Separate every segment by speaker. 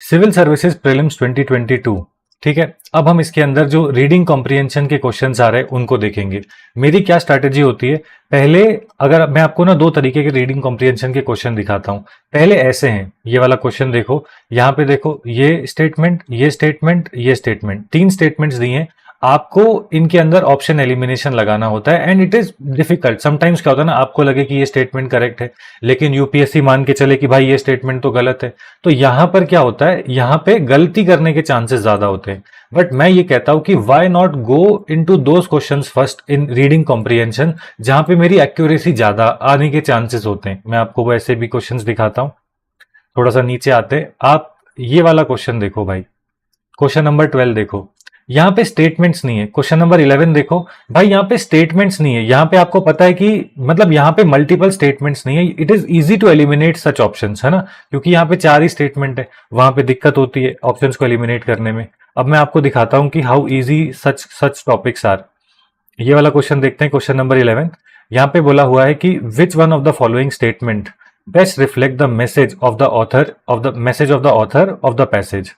Speaker 1: Civil services prelims 2022। ठीक है, अब हम इसके अंदर जो रीडिंग कॉम्प्रिहेंशन के क्वेश्चंस आ रहे हैं उनको देखेंगे। मेरी क्या स्ट्रैटेजी होती है, पहले अगर मैं आपको ना दो तरीके के रीडिंग कॉम्प्रिहेंशन के क्वेश्चन दिखाता हूं। पहले ऐसे हैं, ये वाला क्वेश्चन देखो, यहाँ पे देखो, ये स्टेटमेंट, ये स्टेटमेंट, ये स्टेटमेंट, तीन स्टेटमेंट्स दिए हैं। आपको इनके अंदर ऑप्शन एलिमिनेशन लगाना होता है and it is difficult. Sometimes क्या होता है ना, आपको लगे कि ये स्टेटमेंट करेक्ट है, लेकिन यूपीएससी मान के चले कि भाई ये स्टेटमेंट तो गलत है। तो यहां पर क्या होता है, यहां पे गलती करने के चांसेस ज्यादा होते हैं। बट मैं ये कहता हूं कि why not go into those questions first in reading comprehension जहां पे मेरी एक्यूरेसी ज्यादा आने के चांसेस होते हैं। मैं आपको वैसे भी क्वेश्चंस दिखाता हूं। थोड़ा सा नीचे आते आप, ये वाला क्वेश्चन देखो भाई, क्वेश्चन नंबर 12 देखो, यहाँ पे स्टेटमेंट्स नहीं है। क्वेश्चन नंबर 11 देखो भाई, यहाँ पे स्टेटमेंट्स नहीं है। यहाँ पे आपको पता है कि मतलब यहाँ पे मल्टीपल स्टेटमेंट्स नहीं है। It is easy to eliminate such options, है ना, क्योंकि यहाँ पे चार ही स्टेटमेंट है। वहां पे दिक्कत होती है ऑप्शंस को एलिमिनेट करने में। अब मैं आपको दिखाता हूं कि how easy such such topics are. ये वाला क्वेश्चन देखते हैं, क्वेश्चन नंबर 11। यहाँ पे बोला हुआ है कि which one of the following statement best reflect the message of the author of the passage.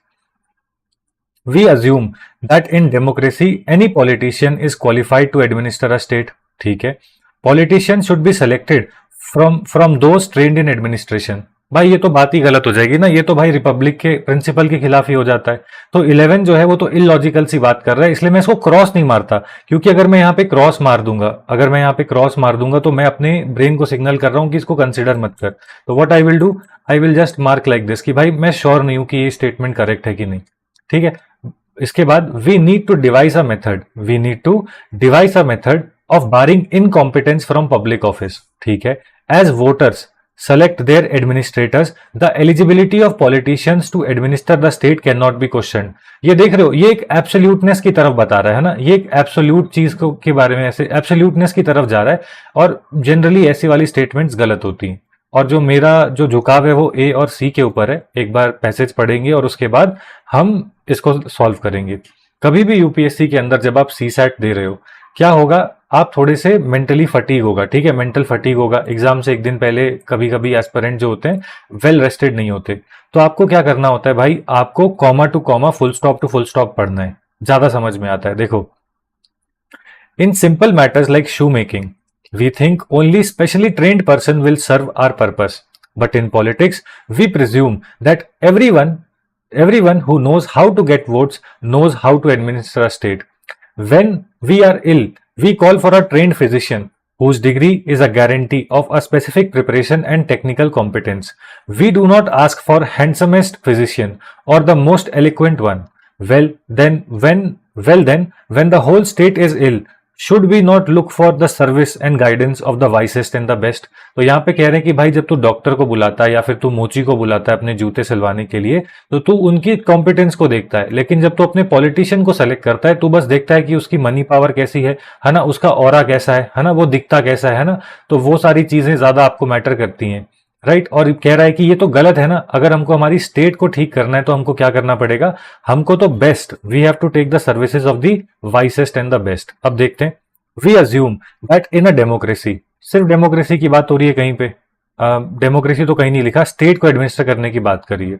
Speaker 1: We assume that in democracy any politician is qualified to administer a state। ठीक है, politicians should be selected from those trained in administration। भाई ये तो बात ही गलत हो जाएगी ना, ये तो भाई रिपब्लिक के प्रिंसिपल के खिलाफ ही हो जाता है। तो 11 जो है वो तो इलॉजिकल सी बात कर रहा है, इसलिए मैं इसको क्रॉस नहीं मारता। क्योंकि अगर मैं यहाँ पे क्रॉस मार दूंगा, तो मैं अपने ब्रेन को सिग्नल कर रहा हूँ कि इसको कंसिडर मत कर। तो what I will do, I will just mark like this कि भाई मैं श्योर नहीं हूं कि ये स्टेटमेंट करेक्ट है कि नहीं। ठीक है, इसके बाद we need to devise a method of barring incompetence from public office. ठीक है, as voters select their administrators, the eligibility of politicians to administer the state cannot be questioned। ये देख रहे हो, ये एक एब्सोल्यूटनेस की तरफ बता रहा है ना, ये एक एब्सोल्यूट चीज को के बारे में ऐसे एब्सोल्यूटनेस की तरफ जा रहा है। और जनरली ऐसी वाली स्टेटमेंट्स गलत होती हैं। और जो मेरा जो झुकाव है वो ए और सी के ऊपर है। एक बार पैसेज पढ़ेंगे और उसके बाद हम इसको सॉल्व करेंगे। कभी भी यूपीएससी के अंदर जब आप सी सैट दे रहे हो, क्या होगा, आप थोड़े से मेंटली फटीग होगा। ठीक है, मेंटल फटीग होगा। एग्जाम से एक दिन पहले कभी कभी एस्पिरेंट जो होते हैं वेल रेस्टेड नहीं होते। तो आपको क्या करना होता है भाई, आपको comma to comma, full stop to full stop पढ़ना है, ज्यादा समझ में आता है। देखो, in simple matters like shoe making we think only specially trained person will serve our purpose, but in politics we presume that everyone who knows how to get votes knows how to administer a state। when we are ill, we call for a trained physician whose degree is a guarantee of a specific preparation and technical competence। we do not ask for handsomest physician or the most eloquent one। when the whole state is ill, should we not look for the service and guidance of the wisest and the best. तो यहाँ पे कह रहे हैं कि भाई जब तू डॉक्टर को बुलाता है या फिर तू मोची को बुलाता है अपने जूते सिलवाने के लिए, तो तू उनकी कॉम्पिटेंस को देखता है। लेकिन जब तू अपने पॉलिटिशियन को सेलेक्ट करता है, तू बस देखता है कि उसकी मनी पावर कैसी है ना, उसका ऑरा कैसा है ना, वो दिखता कैसा है ना। तो वो सारी चीजें ज्यादा आपको मैटर करती हैं, राइट। और कह रहा है कि ये तो गलत है ना, अगर हमको हमारी स्टेट को ठीक करना है तो हमको क्या करना पड़ेगा, हमको तो best, we have to take the services of the wisest and the best. अब देखते हैं, we assume that in a democracy, सिर्फ डेमोक्रेसी की बात हो रही है कहीं पे, डेमोक्रेसी तो कहीं नहीं लिखा, स्टेट को एडमिनिस्टर करने की बात करिए।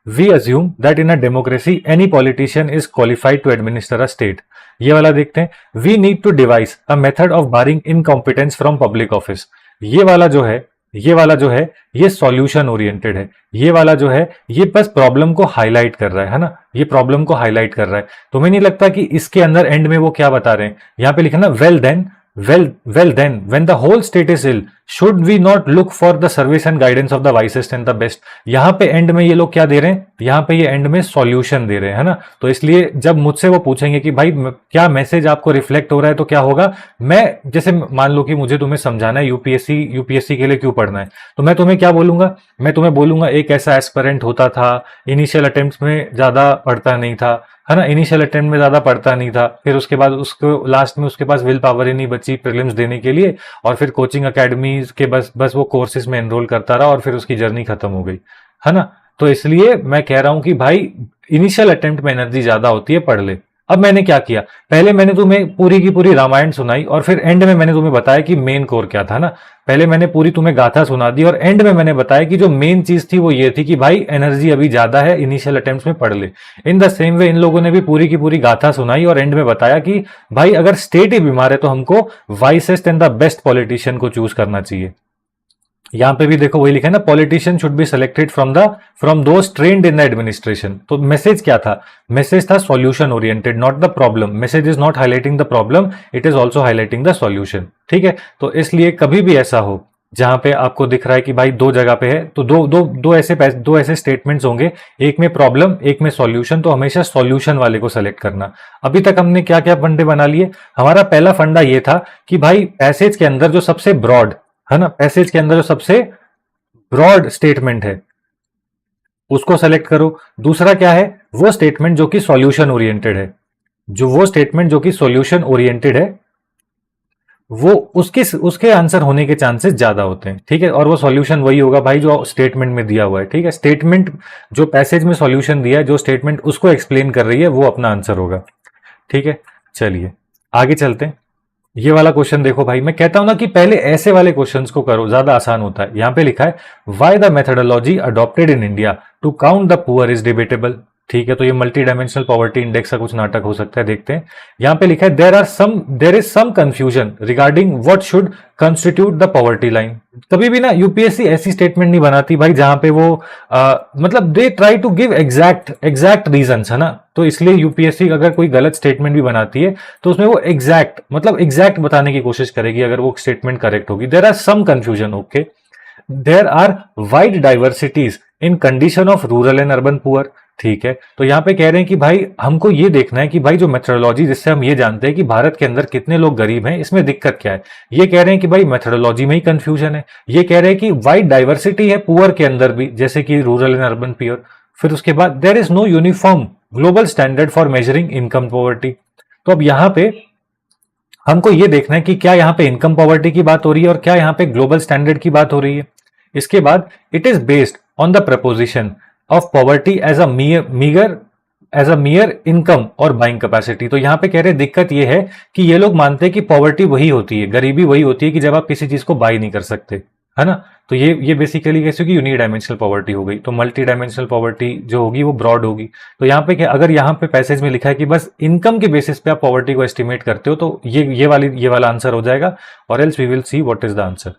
Speaker 1: We assume that in a democracy any politician is qualified to administer a state. ये वाला देखते हैं, we need to devise a method of barring incompetence from public office. ये वाला जो है ये सॉल्यूशन ओरिएंटेड है। ये वाला जो है ये बस प्रॉब्लम को हाईलाइट कर रहा है ना, ये प्रॉब्लम को हाईलाइट कर रहा है। तुम्हें नहीं लगता कि इसके अंदर एंड में वो क्या बता रहे हैं, यहाँ पे लिखा ना, well then when the whole state is ill should we not look for the service and guidance of the wisest and the best. यहाँ पे एंड में ये लोग क्या दे रहे हैं, यहाँ पे ये एंड में सॉल्यूशन दे रहे हैं, है ना। तो इसलिए जब मुझसे वो पूछेंगे कि भाई क्या मैसेज आपको रिफ्लेक्ट हो रहा है, तो क्या होगा, मैं जैसे मान लो कि मुझे तुम्हें समझाना है यूपीएससी के लिए क्यों पढ़ना है, तो मैं तुम्हें क्या बोलूंगा, मैं तुम्हें बोलूंगा एक ऐसा एस्पिरेंट होता था, इनिशियल अटेम्प्ट में ज्यादा पढ़ता नहीं था, है ना, इनिशियल अटेम्प्ट में ज्यादा पढ़ता नहीं था, फिर उसके बाद उसको लास्ट में उसके पास विल पावर ही नहीं बची प्रीलिम्स देने के लिए, और फिर कोचिंग अकेडमी के बस वो कोर्सेज में एनरोल करता रहा और फिर उसकी जर्नी खत्म हो गई, है ना। तो इसलिए मैं कह रहा हूं कि भाई इनिशियल अटेम्प्ट में एनर्जी ज्यादा होती है, पढ़ ले। अब मैंने क्या किया, पहले मैंने तुम्हें पूरी की पूरी रामायण सुनाई और फिर एंड में मैंने तुम्हें बताया कि मेन कोर क्या था ना। पहले मैंने पूरी तुम्हें गाथा सुना दी और एंड में मैंने बताया कि जो मेन चीज थी वो ये थी कि भाई एनर्जी अभी ज्यादा है, इनिशियल अटेम्प्ट्स में पढ़ ले। इन द सेम वे इन लोगों ने भी पूरी की पूरी गाथा सुनाई और एंड में बताया कि भाई अगर स्टेट ही बीमार है तो हमको wisest and the best politician को चूज करना चाहिए। यहां पे भी देखो वही लिखा है ना, politician should be selected from those trained in the administration. तो मैसेज क्या था, मैसेज था solution oriented, not the problem. Message is not highlighting the problem, it is also highlighting the solution. ठीक है, तो इसलिए कभी भी ऐसा हो जहां पे आपको दिख रहा है कि भाई दो जगह पे है, तो दो ऐसे स्टेटमेंट्स होंगे, एक में प्रॉब्लम एक में सॉल्यूशन, तो हमेशा सॉल्यूशन वाले को सेलेक्ट करना। अभी तक हमने क्या क्या फंडे बना लिए। हमारा पहला फंडा ये था कि भाई पैसेज के अंदर जो सबसे ब्रॉड है ना, पैसेज के अंदर जो सबसे ब्रॉड स्टेटमेंट है उसको सेलेक्ट करो। दूसरा क्या है, वो स्टेटमेंट जो कि सॉल्यूशन ओरिएंटेड है, वो स्टेटमेंट जो कि सॉल्यूशन ओरिएंटेड है वो उसके आंसर होने के चांसेस ज्यादा होते हैं। ठीक है, और वो सॉल्यूशन वही होगा भाई जो स्टेटमेंट में दिया हुआ है। ठीक है, स्टेटमेंट जो पैसेज में सॉल्यूशन दिया है, जो स्टेटमेंट उसको एक्सप्लेन कर रही है वो अपना आंसर होगा। ठीक है, चलिए आगे चलते हैं। ये वाला क्वेश्चन देखो भाई, मैं कहता हूं ना कि पहले ऐसे वाले क्वेश्चंस को करो, ज्यादा आसान होता है। यहां पे लिखा है why the methodology adopted in India to count the poor is debatable. ठीक है, तो ये मल्टी डायमेंशनल पॉवर्टी इंडेक्स का कुछ नाटक हो सकता है, देखते हैं। यहां पे लिखा है there is some confusion regarding what should constitute the poverty line. कभी भी ना यूपीएससी ऐसी स्टेटमेंट नहीं बनाती भाई जहां पे वो मतलब they try to give exact reasons, है ना। तो इसलिए यूपीएससी अगर कोई गलत स्टेटमेंट भी बनाती है तो उसमें वो एग्जैक्ट बताने की कोशिश करेगी अगर वो स्टेटमेंट करेक्ट होगी। There are some confusion, okay. There are wide diversities in condition of rural and urban poor. ठीक है, तो यहां पे कह रहे हैं कि भाई हमको ये देखना है कि भाई जो मेथोडोलॉजी जिससे हम ये जानते हैं कि भारत के अंदर कितने लोग गरीब हैं, इसमें दिक्कत क्या है। ये कह रहे हैं कि भाई मेथोडोलॉजी में ही कंफ्यूजन है। ये कह रहे हैं कि वाइड डाइवर्सिटी है पुअर के अंदर भी, जैसे कि रूरल एंड अर्बन पुअर। फिर उसके बाद there is no uniform global standard for measuring income poverty. तो अब यहां पे हमको ये देखना है कि क्या यहां पे इनकम पॉवर्टी की बात हो रही है और क्या यहां पे ग्लोबल स्टैंडर्ड की बात हो रही है। इसके बाद it is based on the proposition of poverty as a mere income और बाइंग कैपेसिटी। तो यहां पे कह रहे हैं दिक्कत यह है कि ये लोग मानते हैं कि पॉवर्टी वही होती है, गरीबी वही होती है कि जब आप किसी चीज को बाई नहीं कर सकते, है ना। तो ये बेसिकली कैसे होगी, यूनिडायमेंशनल पॉवर्टी हो गई। तो मल्टी डायमेंशनल पॉवर्टी जो होगी वो ब्रॉड होगी। तो यहाँ पे क्या, अगर यहाँ पे पैसेज में लिखा है कि बस इनकम के बेसिस पे आप पॉवर्टी को एस्टिमेट करते हो तो ये वाला आंसर हो जाएगा, और else we will see what is the answer.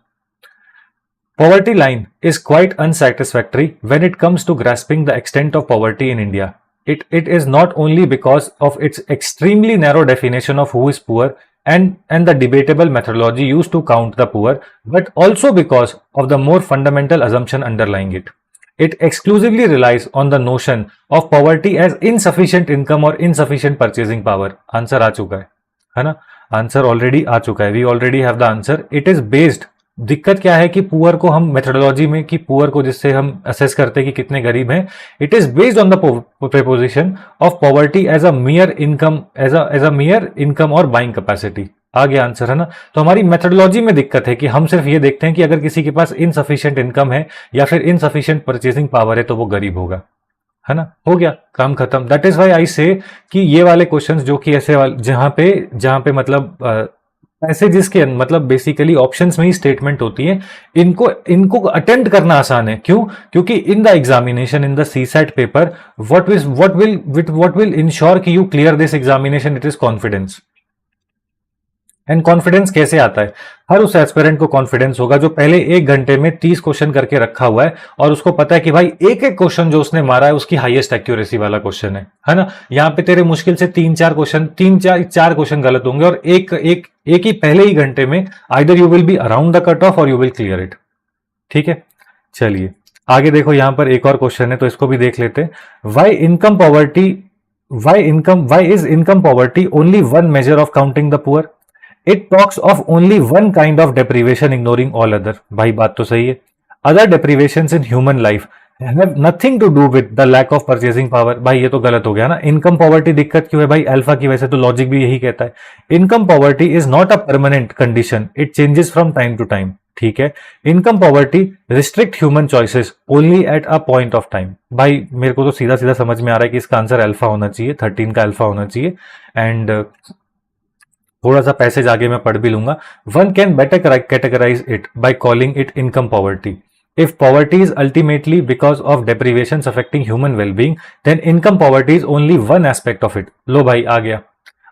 Speaker 1: Poverty line is quite unsatisfactory when it comes to grasping the extent of poverty in India. It is not only because of its extremely narrow definition of who is poor and the debatable methodology used to count the poor, but also because of the more fundamental assumption underlying it. It exclusively relies on the notion of poverty as insufficient income or insufficient purchasing power. Answer आ चुका है ना? Answer already आ चुका है. We already have the answer. It is based, दिक्कत क्या है कि poor को हम मेथोडोलॉजी में, कि पुअर को जिससे हम असेस करते हैं कि कितने गरीब हैं, it is based on the proposition of poverty as a mere income और बाइंग कैपेसिटी। आगे आंसर है ना। तो हमारी मेथोडोलॉजी में दिक्कत है कि हम सिर्फ ये देखते हैं कि अगर किसी के पास इनसफिशिएंट इनकम है या फिर इनसफिशिएंट परचेसिंग पावर है तो वो गरीब होगा, है ना। हो गया काम खत्म। दैट इज व्हाई आई से कि ये वाले क्वेश्चंस जो कि ऐसे वाले जहां पे मतलब पैसेजेस के मतलब बेसिकली ऑप्शंस में ही स्टेटमेंट होती है, इनको अटेम्प्ट करना आसान है। क्यों? क्योंकि in the examination, in the CSAT paper, what will ensure कि you clear this examination, it is confidence. And confidence कैसे आता है? हर उस एस्पिरेंट को कॉन्फिडेंस होगा जो पहले 1 घंटे में 30 क्वेश्चन करके रखा हुआ है और उसको पता है कि भाई एक एक क्वेश्चन जो उसने मारा है उसकी हाईएस्ट एक्यूरेसी वाला क्वेश्चन है ना। यहां पे तेरे मुश्किल से 3-4 क्वेश्चन गलत होंगे और एक ही पहले ही घंटे में either you will be around the cut off और यू विल क्लियर इट। ठीक है, चलिए आगे देखो। यहां पर एक और क्वेश्चन है तो इसको भी देख लेते हैं। Why is income poverty only one measure of counting the poor? It talks of only one kind of deprivation ignoring all other. भाई बात तो सही है। Other deprivations in human life have nothing to do with the lack of purchasing power. भाई ये तो गलत हो गया ना। इनकम पॉवर्टी दिक्कत क्यों है भाई? अल्फा की वजह से, तो लॉजिक भी यही कहता है। Income poverty is not a permanent condition, it changes from time to time. ठीक है। Income poverty restrict human choices only at a point of time. भाई मेरे को तो सीधा सीधा समझ में आ रहा है कि इसका आंसर अल्फा होना चाहिए, 13 का अल्फा होना चाहिए। एंड थोड़ा सा पैसेज आगे मैं पढ़ भी लूंगा। One can better categorise it by calling it income poverty. If poverty is ultimately because of deprivations affecting human well-being, then income poverty is only one aspect of it. लो भाई आ गया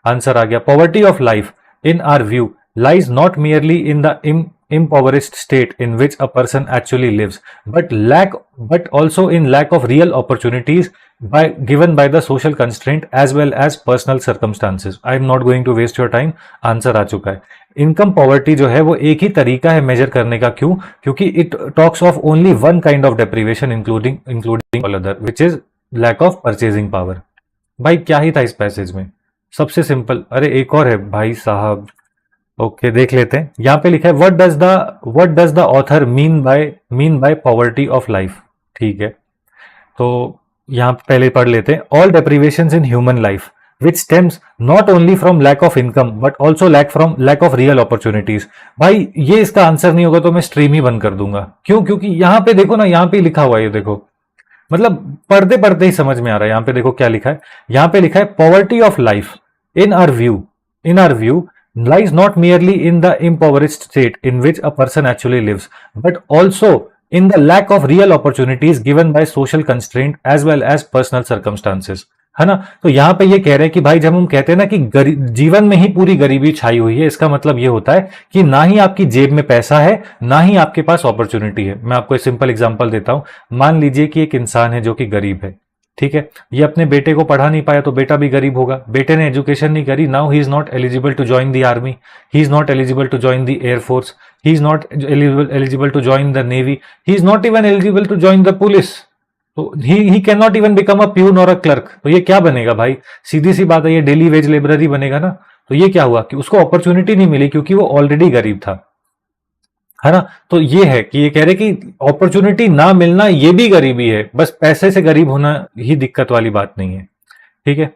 Speaker 1: answer, आ गया। Poverty of life, in our view, lies not merely in the impoverished state in which a person actually lives, but also in lack of real opportunities given by the social constraint as well as personal circumstances. I am not going to waste your time. Answer आ चुका है। Income poverty जो है वो एक ही तरीका है major करने का। क्यों? क्योंकि it talks of only one kind of deprivation including all other, which is lack of purchasing power. भाई क्या ही था इस पैसेज में? सबसे सिंपल। अरे एक और है भाई साहब, ओके देख लेते हैं। यहां पे लिखा है what does the author mean by poverty of life. ठीक है, तो यहां पहले पढ़ लेते हैं। All deprivations in human life which stems not only from lack of income but also lack of real opportunities। भाई ये इसका आंसर नहीं होगा तो मैं स्ट्रीम ही बंद कर दूंगा। क्यों? क्योंकि यहां पे देखो ना, यहां पे लिखा हुआ है, ये देखो, मतलब पढ़ते पढ़ते ही समझ में आ रहा है। यहां पे देखो क्या लिखा है, यहां पे लिखा है poverty of life in our view lies not merely in the impoverished state in which a person actually lives, but also in the lack of real opportunities given by social constraint as well as personal circumstances। है ना? तो यहां पे ये कह रहे हैं कि भाई जब हम कहते हैं ना कि जीवन में ही पूरी गरीबी छाई हुई है, इसका मतलब ये होता है कि ना ही आपकी जेब में पैसा है, ना ही आपके पास अपॉर्चुनिटी है। मैं आपको एक सिंपल एग्जांपल देता हूं। मान लीजिए कि एक इंसान है जो कि गरीब है, ठीक है, ये अपने बेटे को पढ़ा नहीं पाया तो बेटा भी गरीब होगा। बेटे ने एजुकेशन नहीं करी, now he is not eligible to join the army, he is not eligible to join the air force, he is not eligible to join the navy, he is not even eligible to join the police. तो he can not even become a peon और a clerk. तो ये क्या बनेगा भाई? सीधी सी बात है, ये डेली वेज लेबर ही बनेगा ना। तो ये क्या हुआ कि उसको अपॉर्चुनिटी नहीं मिली क्योंकि वो ऑलरेडी गरीब था, है ना? तो ये है कि ये कह रहे कि अपॉर्चुनिटी ना मिलना ये भी गरीबी है, बस पैसे से गरीब होना ही दिक्कत वाली बात नहीं है। ठीक है,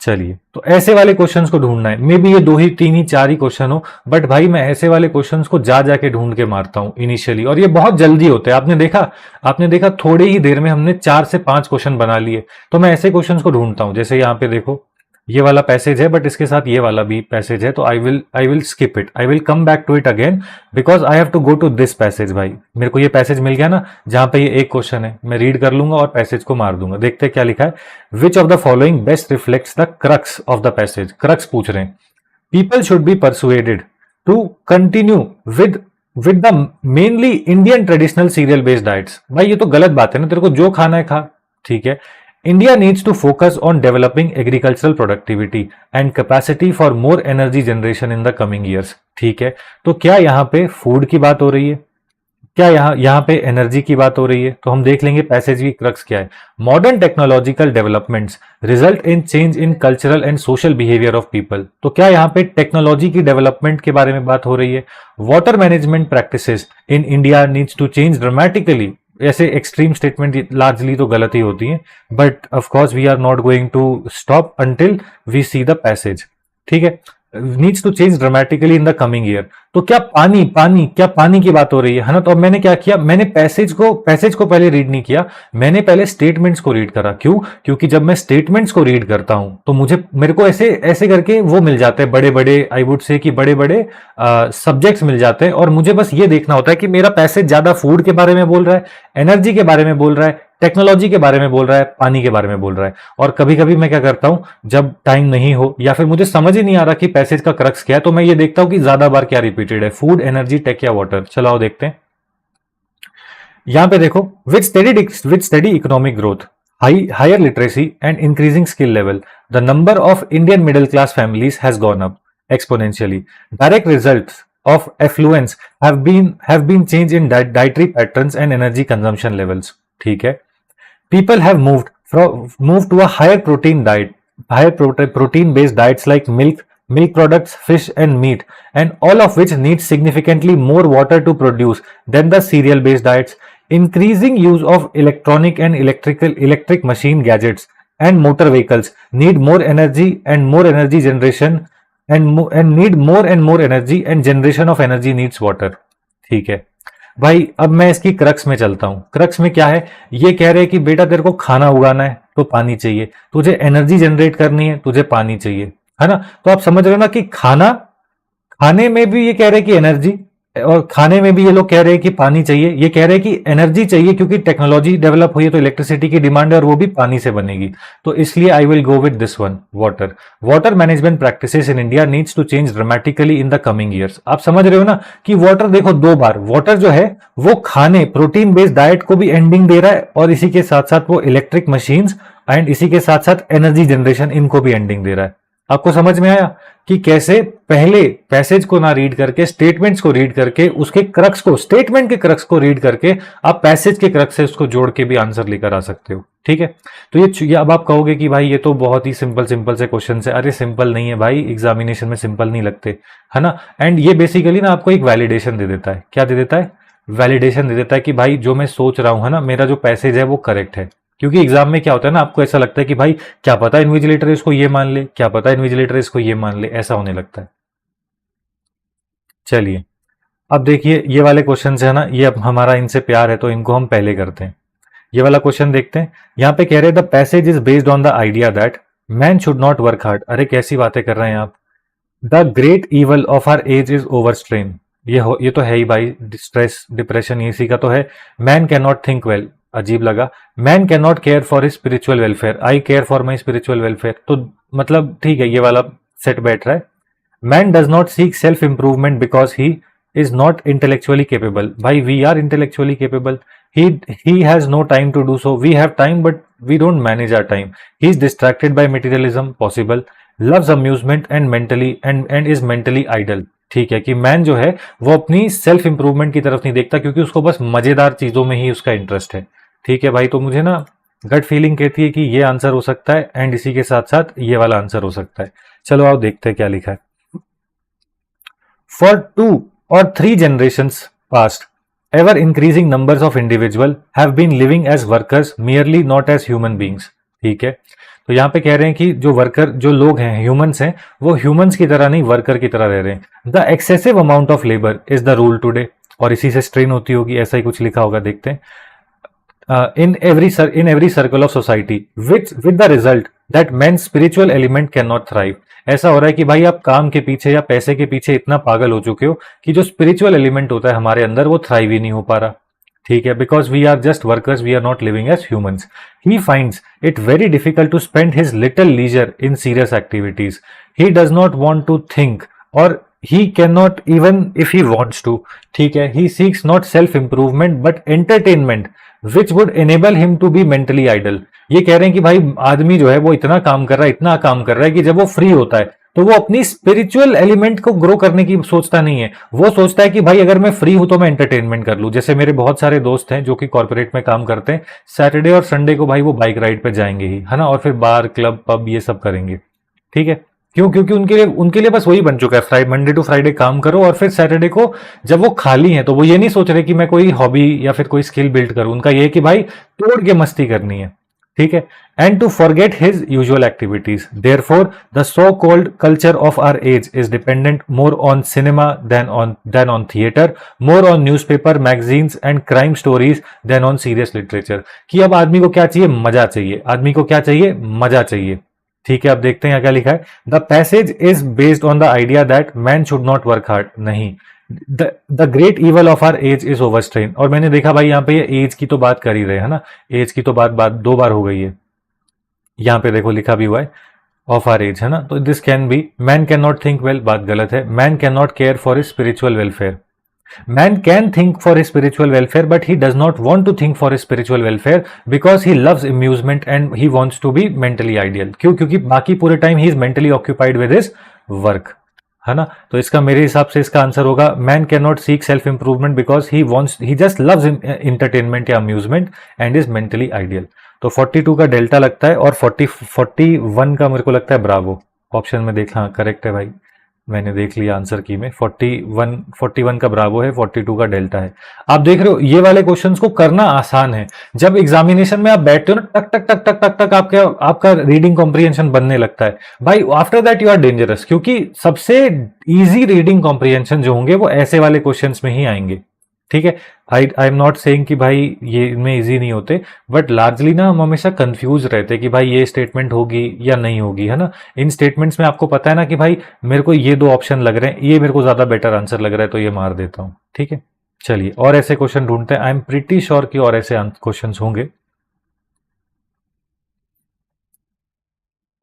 Speaker 1: चलिए, तो ऐसे वाले क्वेश्चंस को ढूंढना है। मे बी ये 2 ही 3 ही 4 ही क्वेश्चन हो, बट भाई मैं ऐसे वाले क्वेश्चंस को जा जाके ढूंढ के मारता हूं इनिशियली, और ये बहुत जल्दी होते हैं। आपने देखा थोड़े ही देर में हमने 4 से 5 क्वेश्चन बना लिए। तो मैं ऐसे क्वेश्चंस को ढूंढता हूं, जैसे यहाँ पे देखो ये वाला पैसेज है बट इसके साथ ये वाला भी पैसेज है, तो I will skip it, I will come back to it again because I have to go to this passage. भाई मेरे को ये पैसेज मिल गया ना, जहां पे ये एक क्वेश्चन है, मैं रीड कर लूंगा और पैसेज को मार दूंगा। देखते हैं क्या लिखा है। Which of the following best reflects the crux of the passage. Crux पूछ रहे हैं, people should be persuaded to continue with the mainly Indian traditional cereal based diets. भाई ये तो गलत बात है ना, तेरे को जो खाना है खा, ठीक है। India needs to focus on developing agricultural productivity and capacity for more energy generation in the coming years। ठीक है, तो क्या यहाँ पे फूड की बात हो रही है? क्या यहाँ पे एनर्जी की बात हो रही है? तो हम देख लेंगे पैसेज की क्रक्स क्या है। Modern technological developments result in change in cultural and social behaviour of people. तो क्या यहाँ पे टेक्नोलॉजी की डेवलपमेंट के बारे में बात हो रही है? Water management practices in India needs to change dramatically. ऐसे एक्सट्रीम स्टेटमेंट लार्जली तो गलत ही होती हैं, but of course we are not going to stop until we see the passage. ठीक है, needs to change dramatically in the coming year. तो क्या पानी की बात हो रही है ना? तो अब मैंने क्या किया, मैंने पैसेज को पहले रीड नहीं किया, मैंने पहले स्टेटमेंट्स को रीड करा। क्यों? क्योंकि जब मैं स्टेटमेंट्स को रीड करता हूं तो मेरे को ऐसे करके वो मिल जाते हैं, बड़े बड़े, आई वुड से कि बड़े बड़े सब्जेक्ट्स मिल जाते हैं, और मुझे बस ये देखना होता है कि मेरा पैसेज ज्यादा फूड के बारे में बोल रहा है, एनर्जी के बारे में बोल रहा है, टेक्नोलॉजी के बारे में बोल रहा है, पानी के बारे में बोल रहा है। और कभी कभी मैं क्या करता हूं, जब टाइम नहीं हो या फिर मुझे समझ ही नहीं आ रहा कि पैसेज का क्रक्स क्या है, तो मैं ये देखता हूं कि ज्यादा बार क्या रिपीटेड है, फूड, एनर्जी, टेक या वाटर। चलो आओ देखते हैं। यहां पे देखो, with steady economic growth, higher literacy and increasing skill level, the number of Indian middle class families has gone up exponentially. Direct results of affluence have been change in dietary patterns and energy consumption levels. ठीक है, people have moved to a higher protein diet, protein based diets like milk products, fish and meat, and all of which need significantly more water to produce than the cereal based diets. Increasing use of electronic and electric machine gadgets and motor vehicles need more energy generation and need more and more energy, and generation of energy needs water. ठीक है भाई, अब मैं इसकी crux में चलता हूं। Crux में क्या है, ये कह रहे हैं कि बेटा तेरे को खाना उगाना है तो पानी चाहिए, तुझे एनर्जी जनरेट करनी है तुझे पानी चाहिए, है ना। तो आप समझ रहे हो ना कि खाने में भी ये कह रहे हैं कि एनर्जी, और खाने में भी ये लोग कह रहे हैं कि पानी चाहिए। ये कह रहे हैं कि एनर्जी चाहिए क्योंकि टेक्नोलॉजी डेवलप हुई है तो इलेक्ट्रिसिटी की डिमांड है और वो भी पानी से बनेगी। तो इसलिए I will go with this one, water. Water management practices in India needs to change dramatically in the coming years. आप समझ रहे हो ना कि वाटर देखो दो बार, वाटर जो है वो खाने प्रोटीन बेस्ड डाइट को भी एंडिंग दे रहा है और इसी के साथ साथ वो इलेक्ट्रिक मशीन्स एंड इसी के साथ साथ एनर्जी जनरेशन इनको भी एंडिंग दे रहा है। आपको समझ में आया कि कैसे पहले पैसेज को ना रीड करके स्टेटमेंट्स को रीड करके उसके क्रक्स को, स्टेटमेंट के क्रक्स को रीड करके आप पैसेज के क्रक्स से उसको जोड़ के भी आंसर लेकर आ सकते हो। ठीक है, तो ये अब आप कहोगे कि भाई ये तो बहुत ही सिंपल सिंपल से क्वेश्चन है। अरे सिंपल नहीं है भाई, एग्जामिनेशन में सिंपल नहीं लगते, है ना। एंड ये बेसिकली ना आपको एक वैलिडेशन दे देता है। क्या दे देता है, वैलिडेशन दे देता है कि भाई जो मैं सोच रहा हूं, है ना, मेरा जो पैसेज है वो करेक्ट है। क्योंकि एग्जाम में क्या होता है ना, आपको ऐसा लगता है कि भाई क्या पता इन्विजिलेटर इसको ये मान ले, क्या पता इन्विजिलेटर इसको ये मान ले, ऐसा होने लगता है। चलिए अब देखिए ये वाले क्वेश्चन है ना, ये अब हमारा इनसे प्यार है तो इनको हम पहले करते हैं। ये वाला क्वेश्चन देखते हैं। यहां पे कह रहे हैं the passage is based on the idea that man should not work hard. अरे कैसी बातें कर रहे हैं आप। The great evil of our age is over strain. ये तो है ही भाई, स्ट्रेस डिप्रेशन इसी का तो है। Man can not think well, अजीब लगा। Man can not care for his spiritual welfare, I care for my spiritual welfare. तो मतलब ठीक है, ये वाला सेट बैठ रहा है। Man does not seek self improvement because he is not intellectually capable. भाई we are intellectually capable, he has no time to do so. We have time but we don't manage our time. He is distracted by materialism, possible, loves amusement and is mentally idle. ठीक है कि man जो है वो अपनी self improvement की तरफ नहीं देखता क्योंकि उसको बस मजेदार चीजों में ही उसका इंटरेस्ट है। ठीक है भाई, तो मुझे ना गट फीलिंग कहती है कि ये आंसर हो सकता है एंड इसी के साथ साथ ये वाला आंसर हो सकता है। चलो आओ देखते हैं क्या लिखा है। For 2 or 3 generations past, ever increasing numbers of individual have been living as workers merely, not as human beings. ठीक है, तो यहां पे कह रहे हैं कि जो वर्कर, जो लोग हैं, ह्यूमंस हैं, वो ह्यूमंस की तरह नहीं वर्कर की तरह रह रहे हैं। The excessive amount of labour is the rule today, और इसी से स्ट्रेन होती होगी, ऐसा ही कुछ लिखा होगा, देखते हैं। in every circle of society with the result that men's spiritual element cannot thrive. ऐसा हो रहा है कि भाई आप काम के पीछे या पैसे के पीछे इतना पागल हो चुके हो कि जो स्पिरिचुअल एलिमेंट होता है हमारे अंदर वो थ्राइव ही नहीं हो पा रहा। ठीक है, because we are just workers, we are not living as humans. He finds it very difficult to spend his little leisure in serious activities. He does not want to think और he cannot even if he wants to. ठीक है, he seeks not self improvement but entertainment which would enable him to be mentally idle. ये कह रहे हैं कि भाई आदमी जो है वो इतना काम कर रहा है, इतना काम कर रहा है कि जब वो फ्री होता है तो वो अपनी स्पिरिचुअल एलिमेंट को ग्रो करने की सोचता नहीं है। वो सोचता है कि भाई अगर मैं फ्री हूं तो मैं एंटरटेनमेंट कर लूं। जैसे मेरे बहुत सारे दोस्त हैं जो कि कॉर्पोरेट में काम करते हैं, सैटरडे और संडे को भाई वो बाइक राइड पे जाएंगे ही, है ना, और फिर बार क्लब पब ये सब करेंगे। ठीक है, क्यों? क्योंकि उनके लिए बस वही बन चुका है, मंडे टू फ्राइडे काम करो और फिर सैटरडे को जब वो खाली है तो वो ये नहीं सोच रहे कि मैं कोई हॉबी या फिर कोई स्किल बिल्ड करूं। उनका ये है कि भाई तोड़ के मस्ती करनी है। ठीक है, and to forget his usual activities. Therefore the so called culture of our age is dependent more on cinema than on theatre, more on newspaper, magazines and crime stories than on serious literature. कि अब आदमी को क्या चाहिए? मजा चाहिए। आदमी को क्या चाहिए? मजा चाहिए। ठीक है, अब देखते हैं यहाँ क्या लिखा है। The passage is based on the idea that man should not work hard. नहीं, the great evil of our age is over strain. और मैंने देखा भाई यहाँ पे ये एज की तो बात कर ही रहे हैं ना, एज की तो बात 2 बार हो गई है। यहाँ पे देखो लिखा भी हुआ है ऑफ आर एज, है ना। तो this can be man can not think well, बात गलत है। Man can not care for his spiritual welfare. Man can think for his spiritual welfare, but he does not want to think for his spiritual welfare because he loves amusement and he wants to be mentally ideal. क्यों? क्योंकि बाकी पूरे time he is mentally occupied with his work, है ना। तो इसका मेरे हिसाब से इसका आंसर होगा man cannot seek self improvement because he just loves entertainment या amusement and is mentally ideal. तो 42 का डेल्टा लगता है और 41 का मेरे को लगता है ब्रावो। ऑप्शन में देख, हाँ करेक्ट है भाई, मैंने देख लिया आंसर की में। 41 का ब्रावो है, 42 का डेल्टा है। आप देख रहे हो ये वाले क्वेश्चंस को करना आसान है। जब एग्जामिनेशन में आप बैठते हो ना, टक टक टक टक टक टक आपका रीडिंग कॉम्प्रिहेंशन बनने लगता है भाई। After that you are dangerous, क्योंकि सबसे इजी रीडिंग कॉम्प्रिहेंशन जो होंगे वो ऐसे वाले क्वेश्चंस में ही आएंगे। ठीक है। आई एम नॉट सेइंग कि भाई ये इनमें इजी नहीं होते, बट लार्जली ना हम हमेशा कंफ्यूज रहते कि भाई ये स्टेटमेंट होगी या नहीं होगी, है ना। इन स्टेटमेंट्स में आपको पता है ना कि भाई मेरे को ये दो ऑप्शन लग रहे हैं, ये मेरे को ज्यादा बेटर आंसर लग रहा है तो ये मार देता हूं। ठीक है, चलिए और ऐसे क्वेश्चन ढूंढते हैं। आई एम प्रिटी श्योर कि और ऐसे क्वेश्चन होंगे।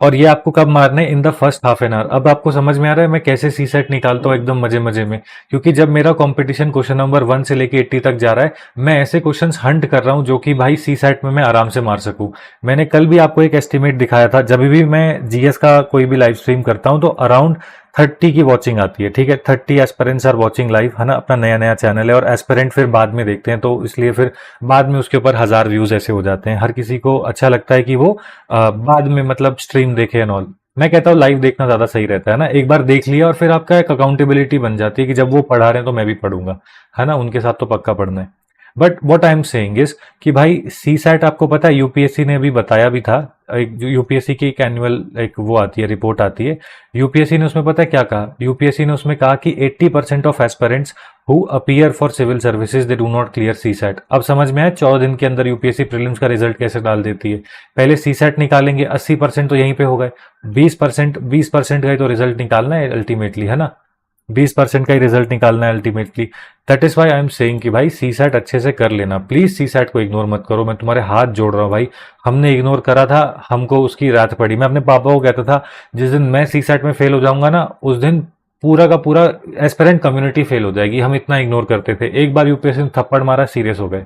Speaker 1: और ये आपको कब मारना है? In the first half an hour. अब आपको समझ में आ रहा है मैं कैसे सी सेट निकालता हूँ एकदम मजे मजे में, क्योंकि जब मेरा कंपटीशन क्वेश्चन नंबर 1 से लेके 80 तक जा रहा है, मैं ऐसे क्वेश्चंस हंट कर रहा हूँ जो कि भाई सी सेट में मैं आराम से मार सकूं। मैंने कल भी आपको एक एस्टिमेट दिखाया था, जब भी मैं जीएस का कोई भी लाइव स्ट्रीम करता हूँ तो अराउंड 30 की वॉचिंग आती है। ठीक है, 30 एस्पिरेंट्स आर वॉचिंग लाइव, है ना। अपना नया नया चैनल है और एस्पिरेंट फिर बाद में देखते हैं, तो इसलिए फिर बाद में उसके ऊपर 1000 व्यूज ऐसे हो जाते हैं। हर किसी को अच्छा लगता है कि वो बाद में मतलब स्ट्रीम देखे एंड ऑल। मैं कहता हूँ लाइव देखना ज्यादा सही रहता है ना, एक बार देख लिया और फिर आपका एक अकाउंटेबिलिटी बन जाती है कि जब वो पढ़ा रहे हैं तो मैं भी पढ़ूंगा, है ना। उनके साथ तो पक्का पढ़ना है। But what I am saying is कि भाई सी सैट आपको पता है, यूपीएससी ने अभी बताया भी था, एक यूपीएससी की एक एनुअल एक वो आती है, रिपोर्ट आती है। यूपीएससी ने उसमें पता है क्या कहा? यूपीएससी ने उसमें कहा कि 80% of aspirants who appear for civil services they do not clear C SAT. अब समझ में आया 14 दिन के अंदर यूपीएससी प्रीलिम्स का रिजल्ट कैसे डाल देती है। पहले सी सैट निकालेंगे, 80% तो यहीं पे हो गए, 20% का ही तो रिजल्ट निकालना है अल्टीमेटली, है ना। 20% का ही रिजल्ट निकालना है ultimately. That is why I am saying कि भाई सी सैट अच्छे से कर लेना, प्लीज सी सैट को इग्नोर मत करो। मैं तुम्हारे हाथ जोड़ रहा हूँ भाई, हमने इग्नोर करा था, हमको उसकी रात पड़ी। मैं अपने पापा को कहता था जिस दिन मैं सी सैट में फेल हो जाऊंगा ना, उस दिन पूरा का पूरा एस्पिरेंट कम्युनिटी फेल हो जाएगी, हम इतना इग्नोर करते थे। एक बार यूपीएससी ने थप्पड़ मारा, सीरियस हो गए।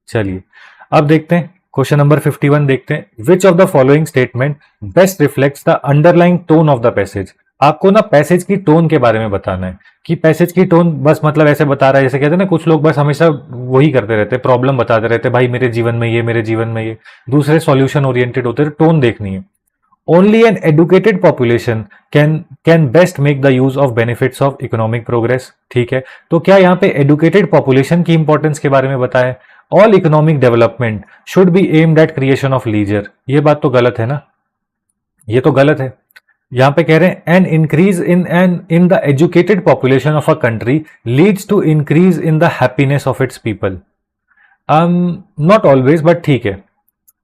Speaker 1: चलिए अब देखते हैं क्वेश्चन नंबर 51 देखते हैं। Which of the following statement best reflects the underlying tone of the passage. आपको ना पैसेज की टोन के बारे में बताना है कि पैसेज की टोन बस मतलब ऐसे बता रहा है, जैसे कहते हैं ना कुछ लोग बस हमेशा वही करते रहते, प्रॉब्लम बताते रहते, भाई मेरे जीवन में ये, मेरे जीवन में ये। दूसरे सॉल्यूशन ओरिएंटेड होते, टोन देखनी है। Only an educated population can best make the use of benefits of economic progress. ठीक है, तो क्या यहाँ पे एडुकेटेड पॉपुलेशन की इंपॉर्टेंस के बारे में बताया? All economic development should be aimed at creation of leisure. ये बात तो गलत है ना, ये तो गलत है। यहां पे कह रहे हैं an increase in the educated population of a country leads to increase in the happiness of its people. Not always, but ठीक है।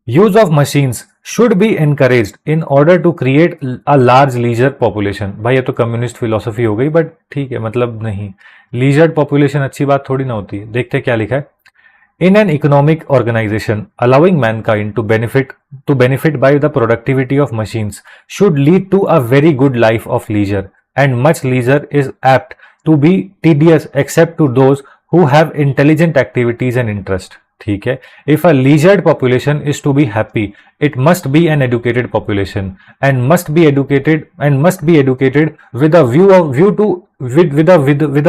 Speaker 1: Use of machines should be encouraged in order to create a large leisure population. भाई ये तो communist philosophy हो गई, but ठीक है, मतलब नहीं, लीजर पॉपुलेशन अच्छी बात थोड़ी ना होती है। देखते क्या लिखा है। In an economic organization, allowing mankind to benefit by the productivity of machines should lead to a very good life of leisure, and much leisure is apt to be tedious except to those who have intelligent activities and interest. ठीक है, if a leisured population is to be happy, it must be an educated population and must be educated with a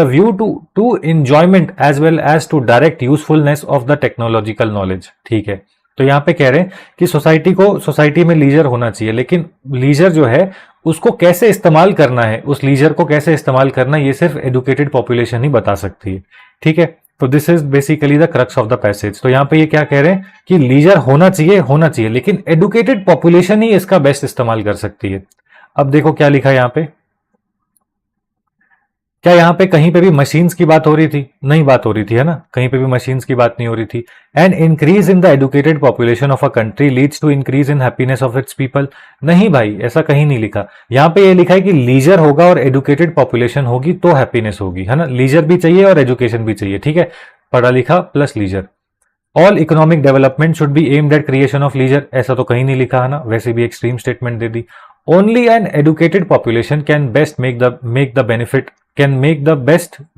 Speaker 1: view to enjoyment as well as to direct usefulness of the technological knowledge. ठीक है, तो यहां पे कह रहे हैं कि society में लीजर होना चाहिए, लेकिन लीजर जो है उसको कैसे इस्तेमाल करना है, उस लीजर को कैसे इस्तेमाल करना है, ये सिर्फ एडुकेटेड पॉपुलेशन ही बता सकती है। ठीक है, तो this is basically the crux of the passage. तो यहां पे ये क्या कह रहे हैं कि लीजर होना चाहिए, लेकिन एडुकेटेड पॉपुलेशन ही इसका बेस्ट इस्तेमाल कर सकती है। अब देखो क्या लिखा है यहां पे। क्या यहाँ पे कहीं पे भी मशीन्स की बात हो रही थी? नहीं बात हो रही थी, है ना, कहीं पे भी मशीन्स की बात नहीं हो रही थी। And increase in the educated population of a country leads to increase in happiness of its people. नहीं भाई, ऐसा कहीं नहीं लिखा। यहाँ पे ये लिखा है कि लीजर होगा और एडुकेटेड पॉपुलेशन होगी तो हैप्पीनेस होगी, है ना। लीजर भी चाहिए और एजुकेशन भी चाहिए, ठीक है, पढ़ा लिखा plus leisure. All economic development should be aimed at creation of leisure, ऐसा तो कहीं नहीं लिखा, है ना, वैसे भी एक्सट्रीम स्टेटमेंट दे दी। Only an educated population can best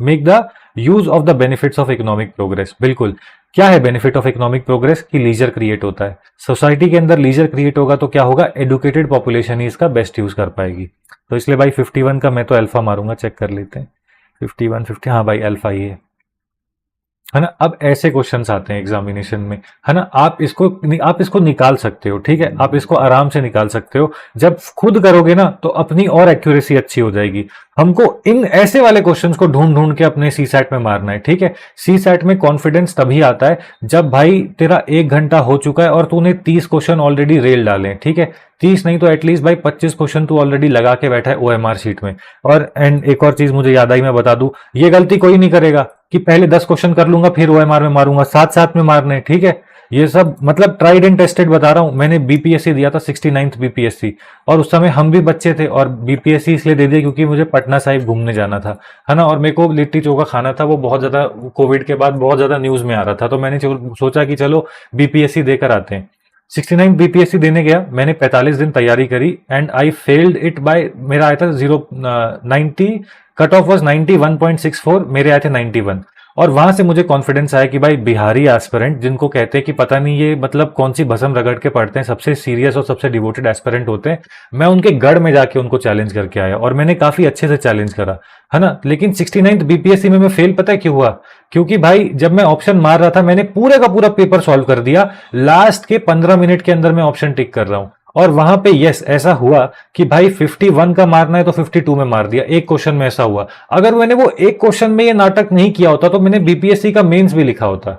Speaker 1: make the use of the benefits of economic progress. बिल्कुल, क्या है बेनिफिट ऑफ इकोनॉमिक प्रोग्रेस? की लीजर क्रिएट होता है, सोसाइटी के अंदर लीजर क्रिएट होगा तो क्या होगा? एडुकेटेड पॉपुलेशन ही इसका बेस्ट यूज कर पाएगी। तो इसलिए भाई 51 का मैं तो अल्फा मारूंगा, चेक कर लेते हैं। 51 हाँ भाई अल्फा ही है ना। अब ऐसे क्वेश्चंस आते हैं एग्जामिनेशन में, है ना, आप इसको निकाल सकते हो, ठीक है, आप इसको आराम से निकाल सकते हो। जब खुद करोगे ना तो अपनी और एक्यूरेसी अच्छी हो जाएगी। हमको इन ऐसे वाले क्वेश्चंस को ढूंढ ढूंढ के अपने सी सैट में मारना है, ठीक है। सी सैट में कॉन्फिडेंस तभी आता है जब भाई तेरा 1 घंटा हो चुका है और तूने 30 क्वेश्चन ऑलरेडी रेल डाले हैं, ठीक है। 30 नहीं तो एटलीस्ट भाई 25 क्वेश्चन तू ऑलरेडी लगा के बैठा है ओएमआर शीट में। और एंड एक और चीज मुझे याद आई, मैं बता दूं, ये गलती कोई नहीं करेगा कि पहले 10 क्वेश्चन कर लूंगा फिर ओएमआर में मारूंगा, साथ साथ में मारने, ठीक है। ये सब मतलब ट्राइड एंड टेस्टेड बता रहा हूं। मैंने बीपीएससी दिया था, 69th बीपीएससी, और उस समय हम भी बच्चे थे, और बीपीएससी इसलिए दे दिया क्योंकि मुझे पटना साहिब घूमने जाना था, है ना। और मेरे को लिट्टी चोखा खाना था, वो बहुत ज्यादा कोविड के बाद बहुत ज्यादा न्यूज में आ रहा था, तो मैंने सोचा कि चलो बीपीएससी देकर आते हैं। 69 बीपीएससी देने गया, मैंने 45 दिन तैयारी करी and I failed it by, मेरा आया था 90, कट ऑफ वॉज 91.64, मेरे आए थे 91। और वहां से मुझे कॉन्फिडेंस आया कि भाई बिहारी एस्पिरेंट, जिनको कहते हैं कि पता नहीं ये मतलब कौन सी भसम रगड़ के पढ़ते हैं, सबसे सीरियस और सबसे डिवोटेड एस्पिरेंट होते हैं, मैं उनके गढ़ में जाके उनको चैलेंज करके आया और मैंने काफी अच्छे से चैलेंज करा, है ना। लेकिन 69th बीपीएससी में मैं फेल, पता है क्यों हुआ? क्योंकि भाई जब मैं ऑप्शन मार रहा था, मैंने पूरे का पूरा पेपर सॉल्व कर दिया, लास्ट के 15 मिनट के अंदर मैं ऑप्शन टिक कर रहा हूं, और वहां पे यस ऐसा हुआ कि भाई 51 का मारना है तो 52 में मार दिया, एक क्वेश्चन में ऐसा हुआ। अगर मैंने वो एक क्वेश्चन में ये नाटक नहीं किया होता तो मैंने बीपीएससी का मेंस भी लिखा होता।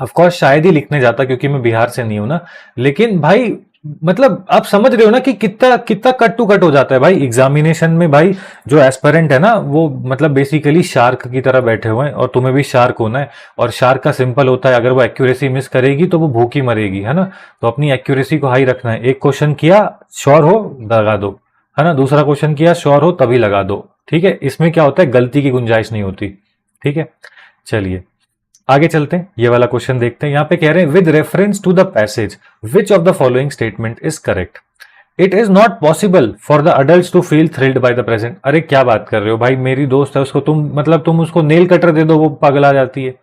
Speaker 1: ऑफ कोर्स शायद ही लिखने जाता क्योंकि मैं बिहार से नहीं हूं ना, लेकिन भाई मतलब आप समझ रहे हो ना कि कितना कितना कट टू कट हो जाता है भाई एग्जामिनेशन में। भाई जो एस्पिरेंट है ना, वो मतलब बेसिकली शार्क की तरह बैठे हुए हैं, और तुम्हें भी शार्क होना है। और शार्क का सिंपल होता है, अगर वो एक्यूरेसी मिस करेगी तो वो भूखी मरेगी, है ना। तो अपनी एक्यूरेसी को हाई रखना है। एक क्वेश्चन किया, श्योर हो लगा दो, है ना। दूसरा क्वेश्चन किया, श्योर हो तभी लगा दो, ठीक है। इसमें क्या होता है, गलती की गुंजाइश नहीं होती, ठीक है। चलिए आगे चलते हैं, ये वाला क्वेश्चन देखते हैं। यहां पे कह रहे हैं with reference to the passage which of the following statement is correct? It is not possible for the adult to feel thrilled by the present. अरे क्या बात कर रहे हो भाई, मेरी दोस्त है, उसको तुम मतलब तुम उसको नेल कटर दे दो वो पगला जाती है।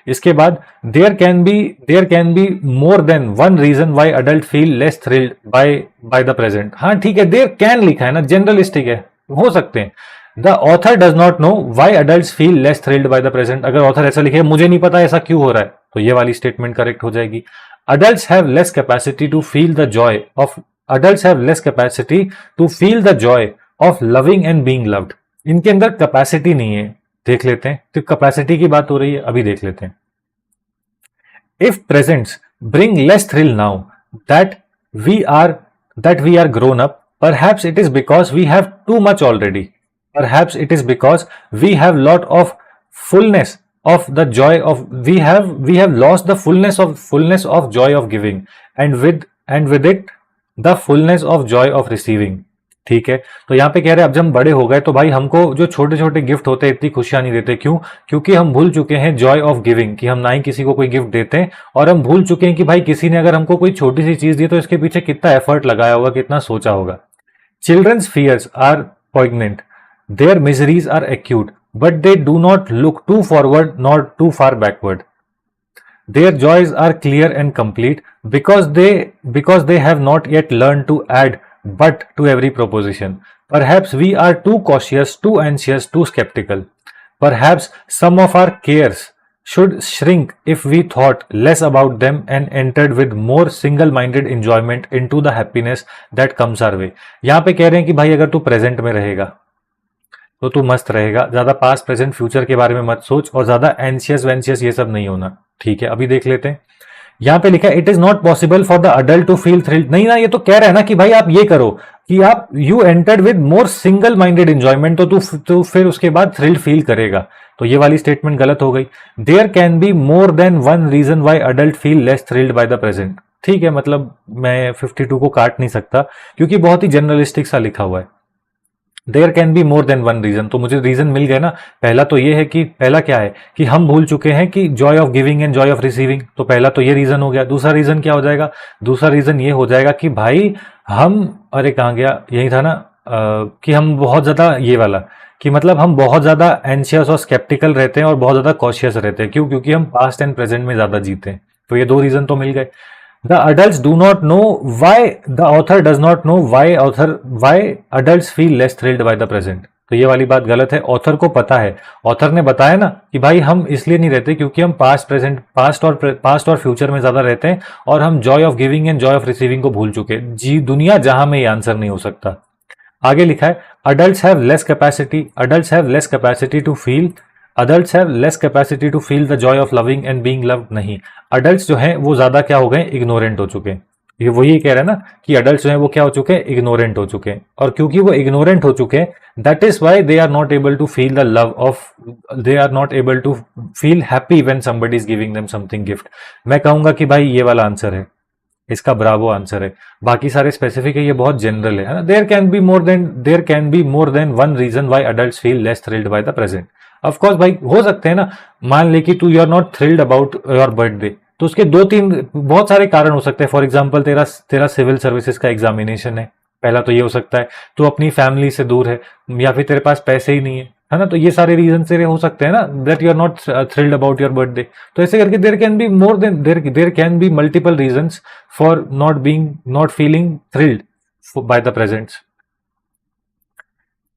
Speaker 1: इसके बाद there can be more than one reason why adult feel less thrilled by the present. हाँ ठीक है, देयर कैन लिखा है ना, जनरलिस्टिक है, हो सकते हैं। The author does not know why adult feel less thrilled by the present. अगर ऑथर ऐसा लिखे मुझे नहीं पता ऐसा क्यों हो रहा है, तो ये वाली स्टेटमेंट करेक्ट हो जाएगी। Adults have less capacity to feel the joy of adults have less capacity to feel the joy of loving and being loved. इनके अंदर कैपेसिटी नहीं है, देख लेते हैं। तो कैपेसिटी की बात हो रही है, अभी देख लेते हैं। If presents bring less thrill now that we are grown up, perhaps it is because we have too much already. Perhaps it is because we have lot of fullness of the joy of we have lost the fullness of joy of giving, and with it the fullness of joy of receiving. ठीक है, तो यहाँ पे कह रहे हैं अब जब हम बड़े हो गए तो भाई हमको जो छोटे छोटे गिफ्ट होते हैं इतनी खुशियां नहीं देते। क्यों? क्योंकि हम भूल चुके हैं जॉय ऑफ गिविंग, कि हम ना ही किसी को कोई गिफ्ट देते हैं, और हम भूल चुके हैं कि भाई किसी ने अगर हमको कोई छोटी सी चीज दी तो इसके पीछे कितना एफर्ट लगाया होगा, कितना सोचा होगा। Children's fears are poignant. Their miseries are acute, but they do not look too forward nor too far backward. Their joys are clear and complete because they have not yet learned to add but to every proposition. Perhaps we are too cautious, too anxious, too skeptical. Perhaps some of our cares should shrink if we thought less about them and entered with more single-minded enjoyment into the happiness that comes our way. यहाँ पे कह रहे हैं कि भाई अगर तू present में रहेगा तो तू मस्त रहेगा, ज्यादा पास्ट प्रेजेंट फ्यूचर के बारे में मत सोच, और ज्यादा एंशियस वेंशियस ये सब नहीं होना, ठीक है। अभी देख लेते हैं, यहाँ पे लिखा है it is not possible for the adult to feel thrilled. नहीं ना, ये तो कह रहा है ना कि भाई आप ये करो कि आप you entered with more single minded enjoyment, तो तू फिर उसके बाद थ्रिल्ड फील करेगा। तो ये वाली स्टेटमेंट गलत हो गई। There can be more than one reason why adult feel less thrilled by the present. ठीक है, मतलब मैं 52 को काट नहीं सकता क्योंकि बहुत ही जनरलिस्टिक सा लिखा हुआ है। There can be more than one reason, तो मुझे रीजन मिल गया ना। पहला तो ये है कि पहला क्या है कि हम भूल चुके हैं कि Joy of giving and Joy of receiving, तो पहला तो ये रीजन हो गया। दूसरा रीजन क्या हो जाएगा? दूसरा रीजन ये हो जाएगा कि भाई हम, अरे कहाँ गया, यही था ना, कि हम बहुत ज्यादा ये वाला कि मतलब हम बहुत ज्यादा एंशियस और स्केप्टिकल रहते हैं और बहुत ज्यादा कॉशियस रहते हैं। क्यों? क्योंकि हम पास्ट एंड प्रेजेंट में ज्यादा जीते हैं। तो ये दो रीजन तो मिल गए। The adults do not know why, the author does not know why adults feel less thrilled by the present. तो ये वाली बात गलत है। ऑथर को पता है, ऑथर ने बताया ना कि भाई हम इसलिए नहीं रहते क्योंकि हम पास्ट और फ्यूचर में ज्यादा रहते हैं और हम Joy of giving and Joy of receiving को भूल चुके। जी दुनिया जहां में ये आंसर नहीं हो सकता। आगे लिखा है adults have less capacity, adults have less capacity to feel, adults have less capacity to feel the joy of loving and being loved। नहीं, adults जो हैं वो ज्यादा क्या हो गए, ignorant हो चुके हैं। ये वही कह रहा है ना कि adults जो हैं वो क्या हो चुके हैं, ignorant हो चुके हैं। और क्योंकि वो ignorant हो चुके हैं, that is why they are not able to feel the love of, they are not able to feel happy when somebody is giving them something gift। मैं कहूंगा कि भाई ये वाला आंसर है, इसका ब्रावो आंसर है। बाकी सारे स्पेसिफिक है, ये बहुत जनरल है ना। There can be more than one reason why adults feel less thrilled by the present. Of course भाई हो सकते हैं ना, मान ले कि तू you are not thrilled about your birthday, तो उसके दो तीन बहुत सारे कारण हो सकते हैं। फॉर एग्जाम्पल तेरा सिविल सर्विसेज का एग्जामिनेशन है, पहला तो ये हो सकता है। तू अपनी फैमिली से दूर है, या फिर तेरे पास पैसे ही नहीं है ना, तो ये सारे रीजन तेरे हो सकते हैं ना, that you are not thrilled about your birthday. तो ऐसे करके there can be more than there can be multiple reasons for not feeling thrilled by the presents.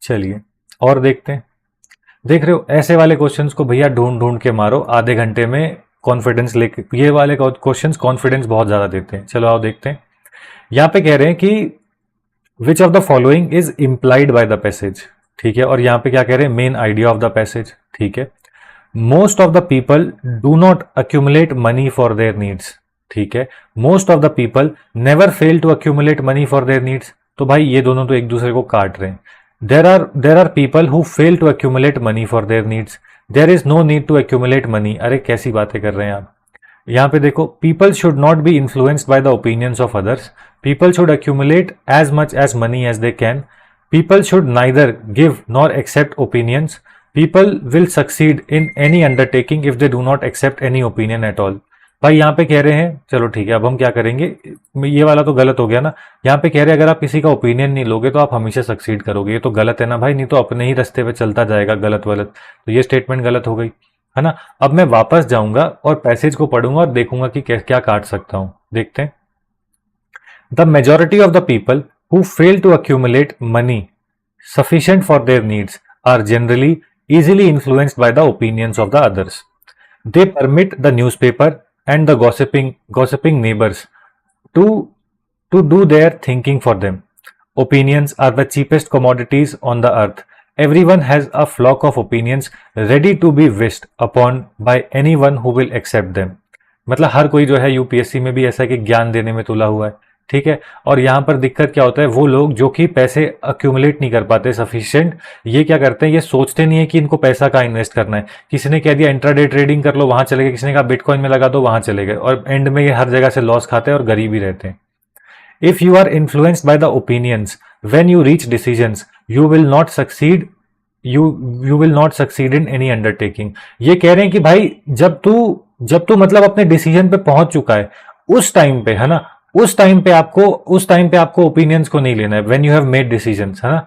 Speaker 1: चलिए और देखते हैं। देख रहे हो ऐसे वाले क्वेश्चंस को भैया ढूंढ ढूंढ के मारो, आधे घंटे में कॉन्फिडेंस लेके, ये वाले क्वेश्चंस कॉन्फिडेंस बहुत ज्यादा देते हैं। चलो आओ देखते हैं। यहाँ पे कह रहे हैं कि which of the following is implied by the passage, ठीक है। और यहाँ पे क्या कह रहे हैं, main idea of the passage, ठीक है। Most of the people do not accumulate money for their needs, ठीक है। Most of the people never fail to accumulate money for their needs, तो भाई ये दोनों तो एक दूसरे को काट रहे हैं। There are people who fail to accumulate money for their needs, there is no need to accumulate money. अरे कैसी बातें कर रहे हैं आप। यहाँ पे देखो, people should not be influenced by the opinions of others, people should accumulate as much as money as they can, people should neither give nor accept opinions, people will succeed in any undertaking if they do not accept any opinion at all. भाई यहाँ पे कह रहे हैं, चलो ठीक है, अब हम क्या करेंगे, ये वाला तो गलत हो गया ना। यहाँ पे कह रहे हैं अगर आप किसी का ओपिनियन नहीं लोगे तो आप हमेशा सक्सीड करोगे, ये तो गलत है ना भाई, नहीं तो अपने ही रास्ते पे चलता जाएगा गलत वलत, तो ये स्टेटमेंट गलत हो गई, है ना। अब मैं वापस जाऊंगा और पैसेज को पढ़ूंगा और देखूंगा कि क्या काट सकता हूं। देखते हैं। The majority of the people who fail to accumulate money sufficient for their needs are generally easily influenced by the opinions of the others. They permit the newspaper and the gossiping neighbors to do their thinking for them. Opinions are the cheapest commodities on the earth. Everyone has a flock of opinions ready to be wished upon by anyone who will accept them. मतलब हर कोई जो है UPSC में भी ऐसा है कि ज्ञान देने में तुला हुआ है, ठीक है। और यहां पर दिक्कत क्या होता है, वो लोग जो कि पैसे अक्यूमुलेट नहीं कर पाते सफिशिएंट, ये क्या करते हैं, ये सोचते नहीं है कि इनको पैसा कहाँ इन्वेस्ट करना है। किसी ने कह दिया इंट्राडे ट्रेडिंग कर लो, वहां चले गए, किसी ने कहा बिटकॉइन में लगा दो, वहां चले गए, और एंड में ये हर जगह से लॉस खाते हैं और गरीब ही रहते हैं। If you are influenced by the opinions when you reach decisions you will not succeed, you will not succeed in any undertaking. ये कह रहे हैं कि भाई जब तू मतलब अपने डिसीजन पे पहुंच चुका है, उस टाइम पे, है ना, उस टाइम पे आपको ओपिनियंस को नहीं लेना है, when you have made decisions, है ना।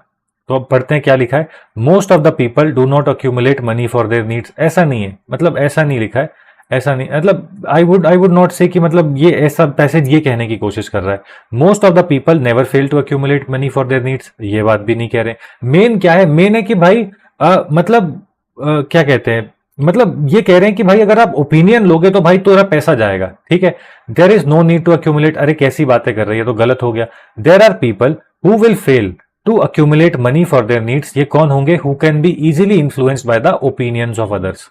Speaker 1: तो अब पढ़ते हैं क्या लिखा है। Most of the people do not accumulate money for their needs, ऐसा नहीं है, मतलब ऐसा नहीं लिखा है, ऐसा नहीं, मतलब आई वुड नॉट से कि मतलब ये ऐसा पैसेज ये कहने की कोशिश कर रहा है। Most of the people never fail to accumulate money for their needs, ये बात भी नहीं कह रहे। मेन क्या है, मेन है कि भाई क्या कहते हैं, मतलब ये कह रहे हैं कि भाई अगर आप ओपिनियन लोगे तो भाई तेरा पैसा जाएगा, ठीक है। There is no need to accumulate, अरे कैसी बातें कर रही है, तो गलत हो गया। There are people who will fail to accumulate money for their needs, ये कौन होंगे, who can be easily influenced by the opinions of others,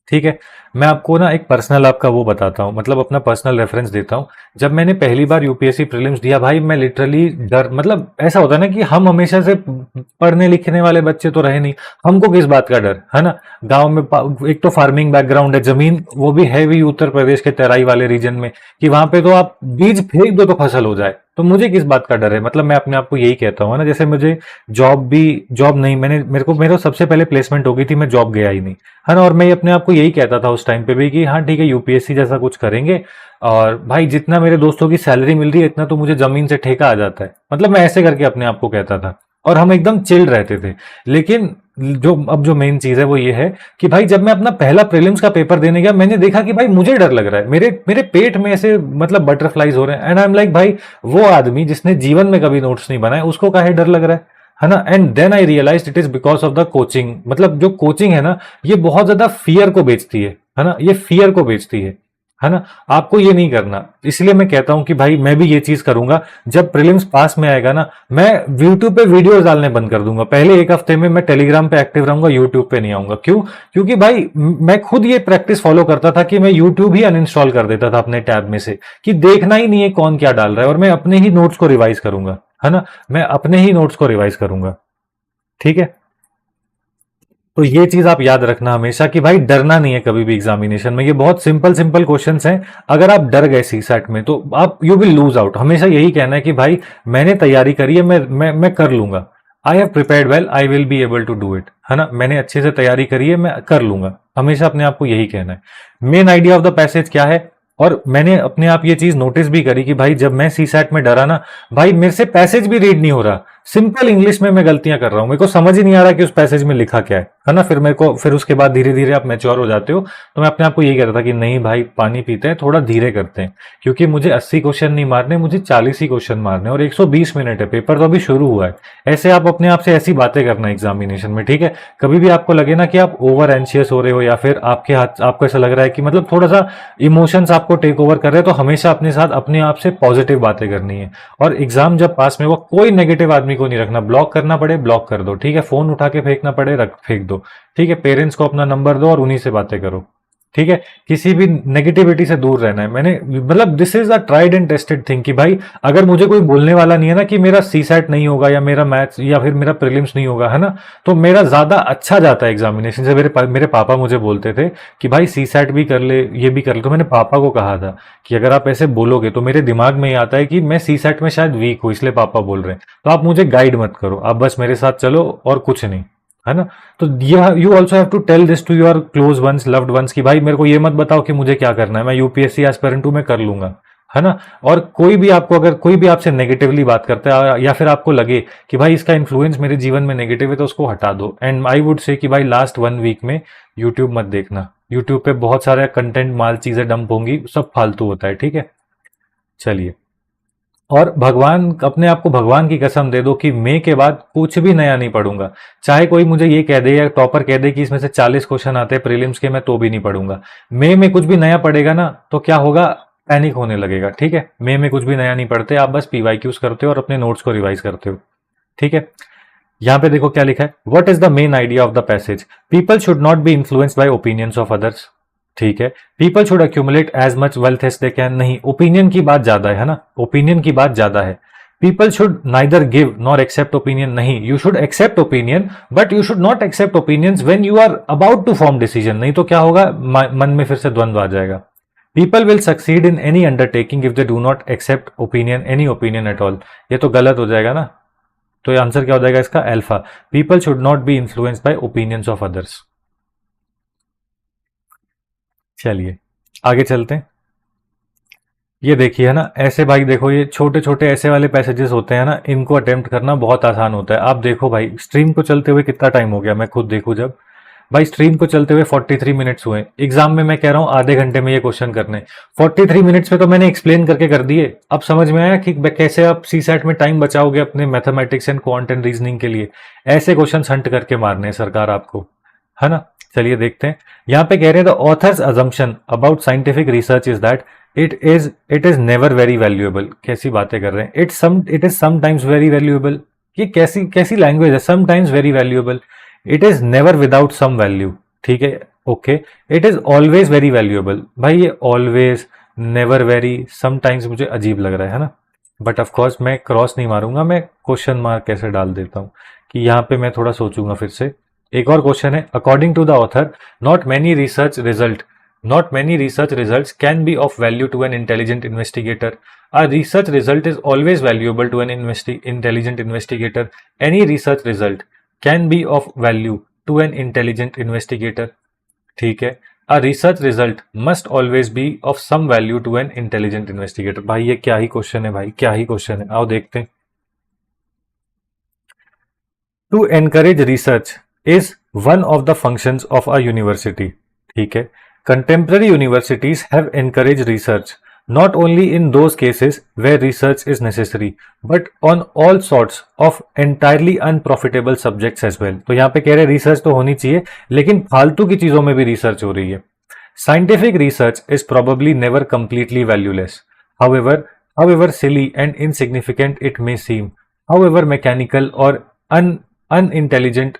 Speaker 1: ठीक है। मैं आपको ना एक पर्सनल आपका वो बताता हूँ, मतलब अपना पर्सनल रेफरेंस देता हूँ। जब मैंने पहली बार यूपीएससी प्रीलिम्स दिया भाई, मैं लिटरली डर, मतलब ऐसा होता है ना कि हम हमेशा से पढ़ने लिखने वाले बच्चे तो रहे नहीं, हमको किस बात का डर, है ना। गांव में एक तो फार्मिंग बैकग्राउंड है, जमीन वो भी है भी उत्तर प्रदेश के तराई वाले रीजन में, कि वहां पे तो आप बीज फेंक दो तो फसल हो जाए, तो मुझे किस बात का डर है। मतलब मैं अपने आप को यही कहता हूँ ना, जैसे मुझे जॉब नहीं, मेरे सबसे पहले प्लेसमेंट हो गई थी, मैं जॉब गया ही नहीं, है ना। और मैं अपने आप को यही कहता था उस टाइम पे भी कि हाँ ठीक है यूपीएससी जैसा कुछ करेंगे, और भाई जितना मेरे दोस्तों की सैलरी मिल रही है इतना तो मुझे जमीन से ठेका आ जाता है, मतलब मैं ऐसे करके अपने आप को कहता था, और हम एकदम चिल रहते थे। लेकिन जो मेन चीज है वो ये है कि भाई जब मैं अपना पहला प्रीलिम्स का पेपर देने गया, मैंने देखा कि भाई मुझे डर लग रहा है, मेरे पेट में ऐसे मतलब बटरफ्लाईज हो रहे हैं, एंड आई एम लाइक भाई वो आदमी जिसने जीवन में कभी नोट्स नहीं बनाए उसको काहे डर लग रहा है ना। And then I realize it is because of the coaching, मतलब जो कोचिंग है ना ये बहुत ज्यादा फियर को बेचती है ना, ये फियर को बेचती है है ना। आपको ये नहीं करना, इसलिए मैं कहता हूं कि भाई मैं भी ये चीज करूंगा, जब प्रीलिम्स पास में आएगा ना, मैं यूट्यूब पे वीडियोस डालने बंद कर दूंगा। पहले एक हफ्ते में मैं टेलीग्राम पे एक्टिव रहूंगा, यूट्यूब पे नहीं आऊंगा। क्यों? क्योंकि भाई मैं खुद ये प्रैक्टिस फॉलो करता था कि मैं यूट्यूब ही अनइंस्टॉल कर देता था अपने टैब में से, कि देखना ही नहीं है कौन क्या डाल रहा है, और मैं अपने ही नोट्स को रिवाइज करूंगा, है ना। मैं अपने ही नोट्स को रिवाइज करूंगा, ठीक है। तो ये चीज आप याद रखना हमेशा कि भाई डरना नहीं है कभी भी एग्जामिनेशन में। ये बहुत सिंपल सिंपल क्वेश्चंस हैं। अगर आप डर गए सी सेट में तो आप यू विल लूज आउट। हमेशा यही कहना है कि भाई मैंने तैयारी करी है, मैं कर लूंगा। I have prepared well, I will be able to do it, है ना। मैंने अच्छे से तैयारी करी है, मैं कर लूंगा। हमेशा अपने आप को यही कहना है। Main idea of the passage क्या है? और मैंने अपने आप ये चीज नोटिस भी करी कि भाई जब मैं सी सेट में डरा ना, भाई मेरे से पैसेज भी रीड नहीं हो रहा। सिंपल इंग्लिश में मैं गलतियां कर रहा हूं, मेरे को समझ ही नहीं आ रहा कि उस पैसेज में लिखा क्या है ना। फिर उसके बाद धीरे धीरे आप मैच्योर हो जाते हो। तो मैं अपने आप को यही कहता था कि नहीं भाई, पानी पीते हैं, थोड़ा धीरे करते हैं, क्योंकि मुझे 80 क्वेश्चन नहीं मारने, मुझे 40 ही क्वेश्चन मारने, और 120 मिनट है, पेपर तो अभी शुरू हुआ है। ऐसे आप अपने आप से ऐसी बातें करना एग्जामिनेशन में, ठीक है। कभी भी आपको लगे ना कि आप ओवर एंशियस हो रहे हो, या फिर आपको ऐसा लग रहा है कि मतलब थोड़ा सा इमोशंस आपको टेक ओवर कर रहे हैं, तो हमेशा अपने साथ अपने आप से पॉजिटिव बातें करनी है। और एग्जाम जब पास में, वो कोई नेगेटिव आदमी को नहीं रखना। ब्लॉक करना पड़े ब्लॉक कर दो, ठीक है। फोन उठा के फेंकना पड़े फेंक दो, ठीक है। पेरेंट्स को अपना नंबर दो और उन्हीं से बातें करो, ठीक है। किसी भी नेगेटिविटी से दूर रहना है। मैंने मतलब this is a tried and tested thing कि भाई अगर मुझे कोई बोलने वाला नहीं है ना कि मेरा सी सेट नहीं होगा, या मेरा मैथ्स या फिर मेरा प्रीलिम्स नहीं होगा, है ना, तो मेरा ज्यादा अच्छा जाता है एग्जामिनेशन से। मेरे पापा मुझे बोलते थे कि भाई सी सेट भी कर ले, ये भी कर ले। तो मैंने पापा को कहा था कि अगर आप ऐसे बोलोगे तो मेरे दिमाग में ये आता है कि मैं सी सेट में शायद वीक हूं, इसलिए पापा बोल रहे हैं। तो आप मुझे गाइड मत करो, आप बस मेरे साथ चलो और कुछ नहीं, है ना। तो you also have to tell this to your close ones, loved ones, कि भाई मेरे को ये मत बताओ कि मुझे क्या करना है, मैं यूपीएससी एस्पिरेंट हूं, मैं कर लूंगा, है ना। और अगर कोई भी आपसे नेगेटिवली बात करता है, या फिर आपको लगे कि भाई इसका इन्फ्लुएंस मेरे जीवन में नेगेटिव है, तो उसको हटा दो। एंड आई वुड से कि भाई लास्ट 1 वीक में यूट्यूब मत देखना। यूट्यूब पे बहुत सारे कंटेंट, माल चीजें डंप होंगी, सब फालतू होता है, ठीक है। चलिए, और भगवान, अपने आप को भगवान की कसम दे दो कि मई के बाद कुछ भी नया नहीं पढ़ूंगा। चाहे कोई मुझे ये कह दे, या टॉपर कह दे कि इसमें से 40 क्वेश्चन आते हैं प्रीलिम्स के, मैं तो भी नहीं पढ़ूंगा। मई में कुछ भी नया पड़ेगा ना, तो क्या होगा, पैनिक होने लगेगा, ठीक है। मई में कुछ भी नया नहीं पढ़ते, आप बस पीवाईक्यूज करते हो और अपने नोट्स को रिवाइज करते हो, ठीक है। यहां पे देखो क्या लिखा है, what is the main idea of the passage? People should not be influenced by opinions of others, ठीक है। People should accumulate as much wealth as they can, नहीं, ओपिनियन की बात ज्यादा है ना, ओपिनियन की बात ज्यादा है। People should neither give nor accept opinion, नहीं, you should accept opinion, but you should not accept opinions when you are about to form decision, नहीं तो क्या होगा, मन में फिर से द्वंद्व आ जाएगा। People will succeed in any undertaking if they do not accept opinion, any opinion at all, ये तो गलत हो जाएगा ना। तो ये आंसर क्या हो जाएगा इसका, alpha. People should not be influenced by opinions of others. चलिए आगे चलते हैं। ये देखिए, है ना, ऐसे भाई देखो, ये छोटे छोटे ऐसे वाले पैसेजेस होते हैं ना, इनको अटेम्प्ट करना बहुत आसान होता है। आप देखो भाई, स्ट्रीम को चलते हुए कितना टाइम हो गया, मैं खुद देखूं जब, भाई स्ट्रीम को चलते हुए 43 मिनट्स हुए। एग्जाम में मैं कह रहा हूं आधे घंटे में ये क्वेश्चन करने, 43 मिनट्स में तो मैंने एक्सप्लेन करके कर दिए। अब समझ में आया कि कैसे आप सी सेट में टाइम बचाओगे अपने mathematics and quant and reasoning के लिए। ऐसे क्वेश्चन हंट करके मारने हैं सरकार आपको, है ना। चलिए देखते हैं। यहां पे कह रहे हैं the author's assumption about scientific research is that it is never very valuable. कैसी बातें कर रहे हैं, it is sometimes very valuable. ये कैसी कैसी लैंग्वेज है, sometimes very valuable. It is never without some value, ठीक है, okay. It is always very valuable, भाई ये ऑलवेज, नेवर, वेरी, समटाइम्स मुझे अजीब लग रहा है ना। बट ऑफकोर्स मैं क्रॉस नहीं मारूंगा, मैं क्वेश्चन मार्क कैसे डाल देता हूं कि यहां पे मैं थोड़ा सोचूंगा फिर से। एक और क्वेश्चन है, according to the author not many research results can be of value to an intelligent investigator. A research result is always valuable to an intelligent investigator. Any research result can be of value to an intelligent investigator. ठीक है, a research result must always be of some value to an intelligent investigator. भाई ये क्या ही question है, भाई क्या ही question है, आओ देखते हैं। To encourage research is one of the functions of a university. ठीक है, contemporary universities have encouraged research not only in those cases where research is necessary but on all sorts of entirely unprofitable subjects as well. तो यहाँ पे कह रहे हैं research तो होनी चाहिए, लेकिन फालतू की चीजों में भी रिसर्च हो रही है। Scientific research is probably never completely valueless. However silly and insignificant it may seem, however mechanical or unintelligent,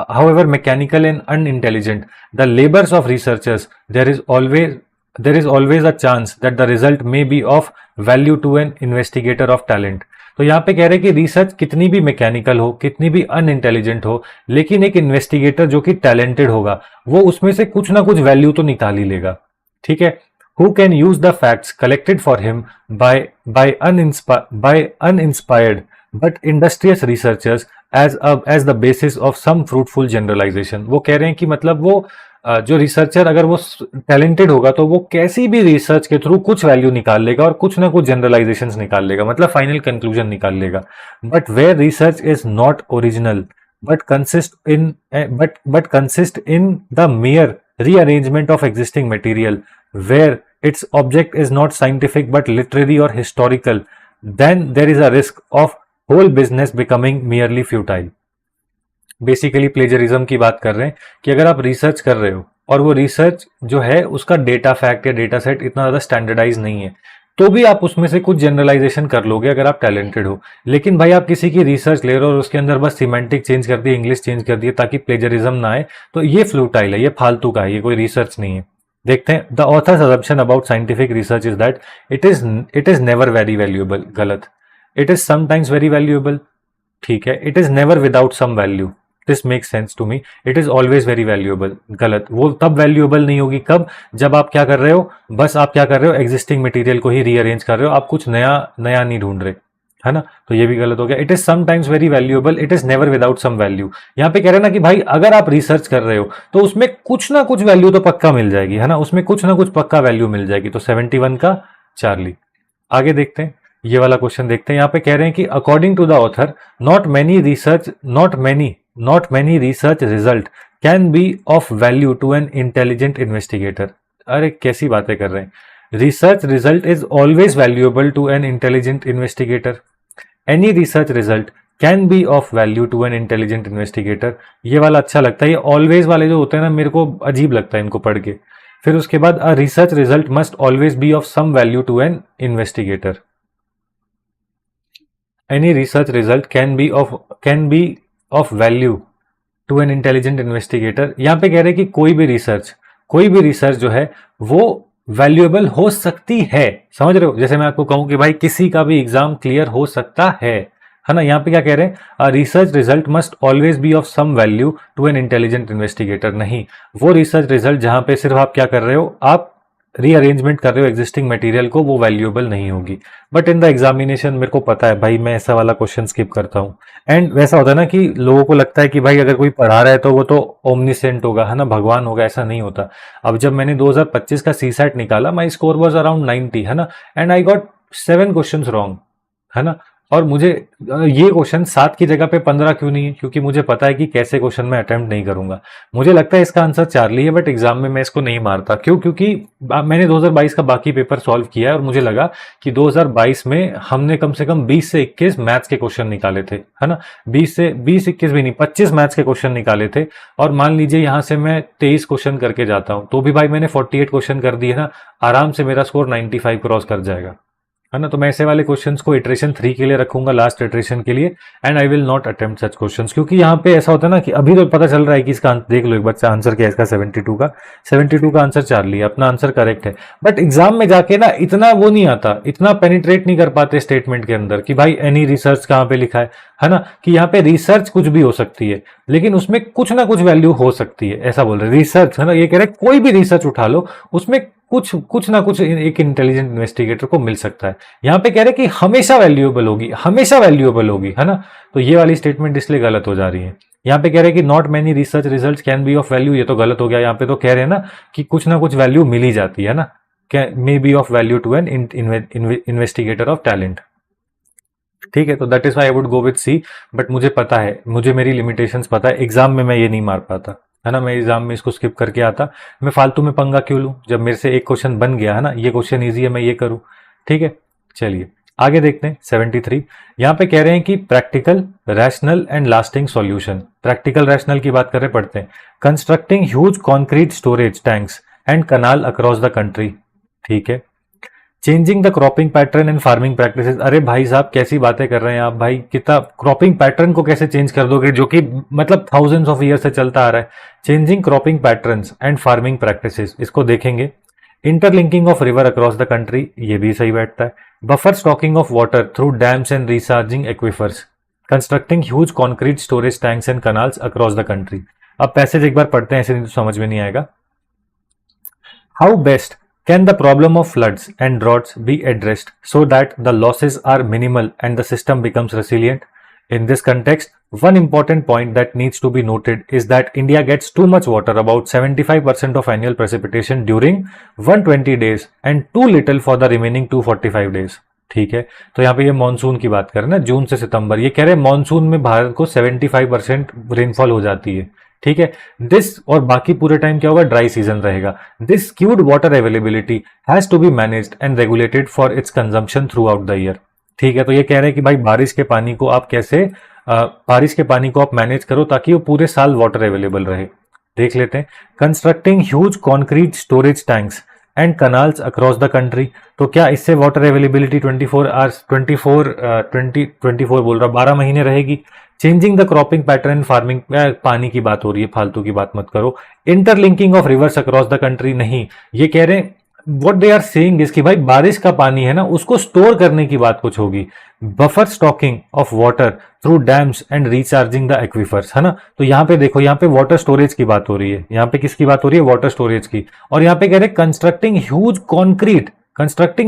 Speaker 1: however mechanical and unintelligent the labors of researchers, there is always a chance that the result may be of value to an investigator of talent. तो यहाँ पे कह रहे हैं कि research कितनी भी mechanical हो, कितनी भी अनइंटेलिजेंट हो, लेकिन एक इन्वेस्टिगेटर जो कि टैलेंटेड होगा वो उसमें से कुछ ना कुछ वैल्यू तो निकाल ही लेगा. ठीक है. Who can use the facts collected for him by uninspired but industrious researchers as the basis of some fruitful generalization. वो कह रहे हैं कि मतलब वो जो रिसर्चर अगर वो टैलेंटेड होगा तो वो कैसी भी रिसर्च के थ्रू कुछ वैल्यू निकाल लेगा और कुछ ना कुछ जनरलाइजेशंस निकाल लेगा, मतलब फाइनल कंक्लूजन निकाल लेगा. But where research is not original but consist in the mere rearrangement of existing material, where its object is not scientific but literary or historical, then there is a risk of whole business becoming merely futile. Basically plagiarism की बात कर रहे हैं कि अगर आप research कर रहे हो और वो रिसर्च जो है उसका डेटा फैक्ट या डेटा सेट इतना ज्यादा स्टैंडर्डाइज नहीं है, तो भी आप उसमें से कुछ जनरलाइजेशन कर लोगे अगर आप टैलेंटेड हो. लेकिन भाई आप किसी की रिसर्च ले रहे हो और उसके अंदर बस सिमेंटिक चेंज कर दिए, इंग्लिश चेंज कर दिए ताकि प्लेजरिज्म ना आए, तो ये फ्लूटाइल है, ये फालतू का है, ये कोई रिसर्च नहीं है. देखते हैं. The author's assumption about scientific research is that it is never very valuable. गलत. It is sometimes very valuable. ठीक है. It is never without some value. This make sense to me. It is always very valuable. गलत. वो तब valuable नहीं होगी कब, जब आप क्या कर रहे हो, बस आप क्या कर रहे हो, एग्जिस्टिंग मटेरियल को ही रीअरेंज कर रहे हो, आप कुछ नया नया नहीं ढूंढ रहे, है ना. तो ये भी गलत हो गया. It is sometimes very valuable. It is never without some value. यहाँ पे कह रहे हैं ना कि भाई अगर आप रिसर्च कर रहे हो तो उसमें कुछ ना कुछ वैल्यू तो पक्का मिल जाएगी, है ना, उसमें कुछ ना कुछ पक्का वैल्यू मिल जाएगी. तो 71 का चार्ली. आगे देखते हैं, ये वाला क्वेश्चन देखते हैं. यहाँ पे कह रहे हैं कि according to the author not many research result can be of value to an intelligent investigator. अरे कैसी बातें कर रहे हैं. Research result is always valuable to an intelligent investigator. Any research result can be of value to an intelligent investigator. ये वाला अच्छा लगता है. ये ऑलवेज वाले जो होते हैं ना, मेरे को अजीब लगता है इनको पढ़ के. फिर उसके बाद a research result must always be of some value to an investigator. Any research result can be of value to an intelligent investigator. यहां पे कह रहे हैं कि कोई भी रिसर्च जो है वो वैल्यूएबल हो सकती है. समझ रहे हो. जैसे मैं आपको कहूं कि भाई किसी का भी एग्जाम क्लियर हो सकता है ना. यहां पे क्या कह रहे हैं, research result must always be of some value to an intelligent investigator. नहीं, वो रिसर्च रिजल्ट जहां पे सिर्फ आप क्या कर रहे हो, आप रीअरेंजमेंट कर रहे हो एग्जिस्टिंग मटेरियल को, वो वैल्यूएबल नहीं होगी. बट इन द एग्जामिनेशन मेरे को पता है भाई, मैं ऐसा वाला क्वेश्चन स्किप करता हूँ. एंड वैसा होता है ना कि लोगों को लगता है कि भाई अगर कोई पढ़ा रहा है तो वो तो ओमनीसेंट होगा, है ना, भगवान होगा. ऐसा नहीं होता. अब जब मैंने 2025 का सीसैट निकाला, माई स्कोर वॉज अराउंड 90, है ना, and I got 7 question wrong, है ना. और मुझे ये क्वेश्चन 7 की जगह पे 15 क्यों नहीं है, क्योंकि मुझे पता है कि कैसे क्वेश्चन मैं अटेम्प्ट नहीं करूंगा. मुझे लगता है इसका आंसर चार्ली है, बट एग्जाम में मैं इसको नहीं मारता. क्यों? क्योंकि मैंने 2022 का बाकी पेपर सॉल्व किया है और मुझे लगा कि 2022 में हमने कम से कम 20 से 21 मैथ्स के क्वेश्चन निकाले थे, है ना. 20 भी नहीं, 25 मैथ्स के क्वेश्चन निकाले थे. और मान लीजिए यहां से मैं 23 क्वेश्चन करके जाता हूं तो भी भाई मैंने 48 क्वेश्चन कर दिए ना, आराम से मेरा स्कोर 95 क्रॉस कर जाएगा, है ना. तो मैं ऐसे वाले क्वेश्चंस को इटरेशन 3 के लिए रखूंगा, लास्ट इटरेशन के लिए, and I will not attempt such questions. क्योंकि यहाँ पे ऐसा होता है ना कि अभी तो पता चल रहा है कि इसका देख लो एक बार आंसर क्या है इसका. 72 का आंसर चार्ली है. अपना आंसर करेक्ट है. बट एग्जाम में जाके ना इतना वो नहीं आता, इतना पेनिट्रेट नहीं कर पाते स्टेटमेंट के अंदर कि भाई एनी रिसर्च कहाँ पे लिखा है ना, कि यहाँ पे रिसर्च कुछ भी हो सकती है लेकिन उसमें कुछ ना कुछ वैल्यू हो सकती है, ऐसा बोल रहे. रिसर्च, है ना, ये कह रहे कोई भी रिसर्च उठा लो उसमें कुछ ना कुछ एक इंटेलिजेंट इन्वेस्टिगेटर को मिल सकता है. यहां पे कह रहे कि हमेशा वैल्यूएबल होगी, है ना. तो ये वाली स्टेटमेंट इसलिए गलत हो जा रही है. यहां पे कह रहे कि not many research results can be of value, ये तो गलत हो गया. यहां पे तो कह रहे हैं ना कि कुछ ना कुछ वैल्यू मिल ही जाती है ना, may be of value to an investigator of talent. ठीक है. तो that is why I would go with C. But मुझे पता है, मुझे मेरी लिमिटेशंस पता है, एग्जाम में मैं ये नहीं मार पाता, है ना. मैं एग्जाम में इसको स्किप करके आता. मैं फालतू में पंगा क्यों लूं जब मेरे से एक क्वेश्चन बन गया, है ना. ये क्वेश्चन इजी है, मैं ये करूं. ठीक है. चलिए आगे देखते हैं. 73 यहां पे कह रहे हैं कि practical, rational and lasting solution. Practical rational की बात कर रहे, पढ़ते हैं. Constructing huge concrete storage tanks and canal across the country. ठीक है। Changing the cropping pattern and farming practices. अरे भाई साहब कैसी बातें कर रहे हैं आप भाई, कितना क्रॉपिंग पैटर्न को कैसे चेंज कर दोगे, जो कि मतलब थाउजेंड्स ऑफ ईयर से चलता आ रहा है। Changing cropping patterns and farming practices, इसको देखेंगे। Interlinking of river across the country, ये भी सही बैठता है। Buffer stocking of water through dams and recharging aquifers. Constructing huge concrete storage tanks and canals across the country. अब passage एक बार पढ़ते हैं, ऐसे नहीं तो समझ में नहीं आएगा। How best can the problem of floods and droughts be addressed so that the losses are minimal and the system becomes resilient? In this context, one important point that needs to be noted is that India gets too much water, about 75% of annual precipitation during 120 days and too little for the remaining 245 days. ठीक है, तो यहाँ पे ये monsoon की बात करें ना, जून से सितंबर, ये कह रहे हैं मानसून में भारत को 75% रेनफॉल हो जाती है। ठीक है, दिस और बाकी पूरे टाइम क्या होगा, ड्राई सीजन रहेगा। This skewed water availability has to be managed and regulated for its consumption throughout the year. ठीक है, तो ये कह रहे हैं कि भाई बारिश के पानी को आप कैसे बारिश के पानी को आप मैनेज करो ताकि वो पूरे साल वाटर अवेलेबल रहे। देख लेते हैं। Constructing huge concrete storage tanks and canals across the country, तो क्या इससे वाटर अवेलेबिलिटी 24 आवर्स 24 बोल रहा 12 महीने रहेगी। Changing the cropping pattern farming, पानी की बात हो रही है, फालतू की बात मत करो। Interlinking of rivers across the country, नहीं, ये कह रहे हैं what they are saying is कि भाई बारिश का पानी है ना, उसको स्टोर करने की बात कुछ होगी। Buffer stocking of water through dams and recharging the aquifers, है ना। तो यहाँ पे देखो, यहाँ पे वाटर स्टोरेज की बात हो रही है, यहाँ पे किसकी बात हो रही है, वाटर स्टोरेज की। और यहाँ पे कह रहे constructing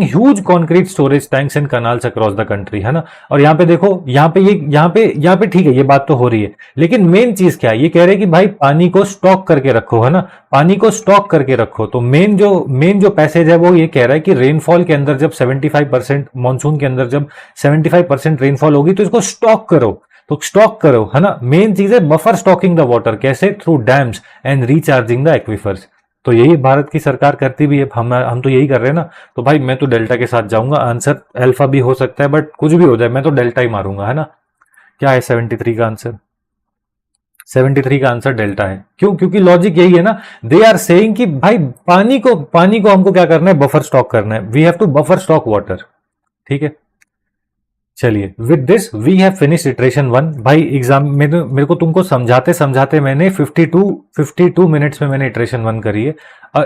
Speaker 1: huge concrete storage tanks and canals across the country, है ना। और यहाँ पे देखो, यहाँ पे ठीक है, ये बात तो हो रही है, लेकिन मेन चीज क्या है, ये कह रहे हैं कि भाई पानी को स्टॉक करके रखो, है ना, पानी को स्टॉक करके रखो। तो मेन जो पैसेज है वो ये कह रहा है कि रेनफॉल के अंदर जब 75% मानसून के अंदर जब 75% रेनफॉल होगी तो इसको स्टॉक करो, तो स्टॉक करो, है ना। मेन चीज है बफर स्टॉकिंग द वाटर, कैसे, through dams and recharging the aquifers. तो यही भारत की सरकार करती भी है, हम तो यही कर रहे हैं ना। तो भाई मैं तो डेल्टा के साथ जाऊंगा, आंसर अल्फा भी हो सकता है, बट कुछ भी हो जाए मैं तो डेल्टा ही मारूंगा, है ना। क्या है 73 का आंसर? 73 का आंसर डेल्टा है। क्यों? क्योंकि लॉजिक यही है ना, दे आर सेइंग कि भाई पानी को हमको क्या करना है, बफर स्टॉक करना है, we have to buffer stock water. ठीक है, चलिए, with this we have finish iteration 1। भाई एग्जाम में तो मेरे को तुमको समझाते समझाते मैंने 52 मिनट्स में मैंने इटरेशन 1 करी है।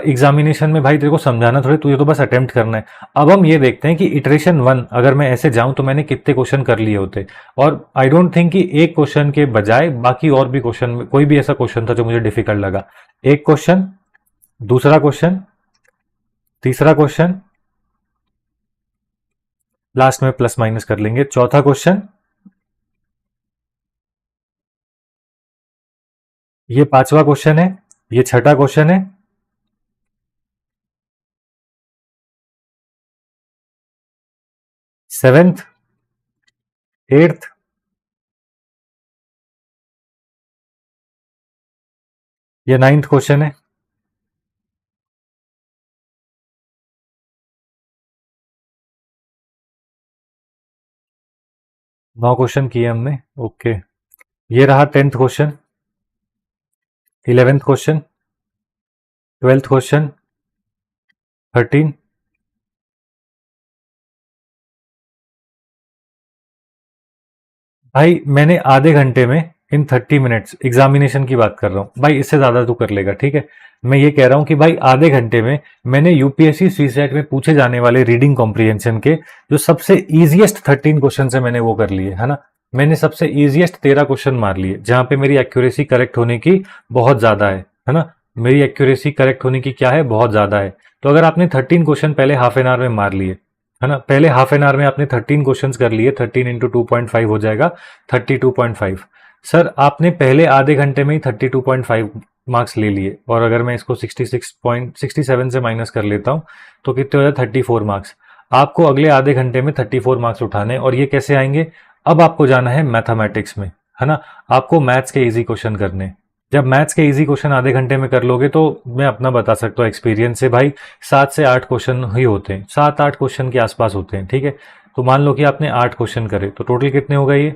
Speaker 1: एग्जामिनेशन में भाई तेरे को समझाना थोड़ी, तुझे तो बस अटेम्प्ट करना है। अब हम ये देखते हैं कि इटरेशन 1 अगर मैं ऐसे जाऊं तो मैंने कितने क्वेश्चन कर लिए होते। और आई डोंट थिंक कि एक क्वेश्चन के बजाय बाकी और भी क्वेश्चन, कोई भी ऐसा क्वेश्चन था जो मुझे डिफिकल्ट लगा। एक क्वेश्चन, दूसरा क्वेश्चन, तीसरा क्वेश्चन, लास्ट में प्लस माइनस कर लेंगे, चौथा क्वेश्चन, ये पांचवा क्वेश्चन है, ये छठा क्वेश्चन है, सेवेंथ, एट्थ, ये नाइन्थ क्वेश्चन है। 9 क्वेश्चन किए हमने। ओके, ये रहा 10th question, 11th question, 12th question, 13। भाई मैंने आधे घंटे में, इन 30 मिनट्स, एग्जामिनेशन की बात कर रहा हूं भाई, इससे ज्यादा तू कर लेगा। ठीक है, मैं ये कह रहा हूं कि भाई आधे घंटे में मैंने यूपीएससी सीसेट में पूछे जाने वाले रीडिंग कॉम्प्रिहेंशन के जो सबसे इजीएस्ट 13 क्वेश्चन है मैंने वो कर लिए, है ना। मैंने सबसे इजीएस्ट 13 क्वेश्चन मार लिए जहां पे मेरी एक्यूरेसी करेक्ट होने की बहुत ज्यादा है ना। मेरी एक्यूरेसी करेक्ट होने की क्या है, बहुत ज्यादा है। तो अगर आपने 13 क्वेश्चन पहले हाफ एन आवर में मार लिए, है ना, पहले हाफ एन आवर में आपने 13 क्वेश्चंस कर लिए, 13 इंटू 2.5 हो जाएगा 32.5। सर आपने पहले आधे घंटे में ही 32.5 मार्क्स ले लिए, और अगर मैं इसको 66.67 से माइनस कर लेता हूं तो कितने हो जाए, 34 मार्क्स। आपको अगले आधे घंटे में 34 मार्क्स उठाने, और ये कैसे आएंगे, अब आपको जाना है मैथमेटिक्स में, है ना। आपको मैथ्स के इजी क्वेश्चन करने। जब मैथ्स के इजी क्वेश्चन आधे घंटे में कर लोगे तो मैं अपना बता सकता हूँ एक्सपीरियंस से भाई, 7 से 8 क्वेश्चन ही होते हैं, 7-8 क्वेश्चन के आसपास होते हैं। ठीक है, तो मान लो कि आपने 8 क्वेश्चन करे तो टोटल कितने हो गए, ये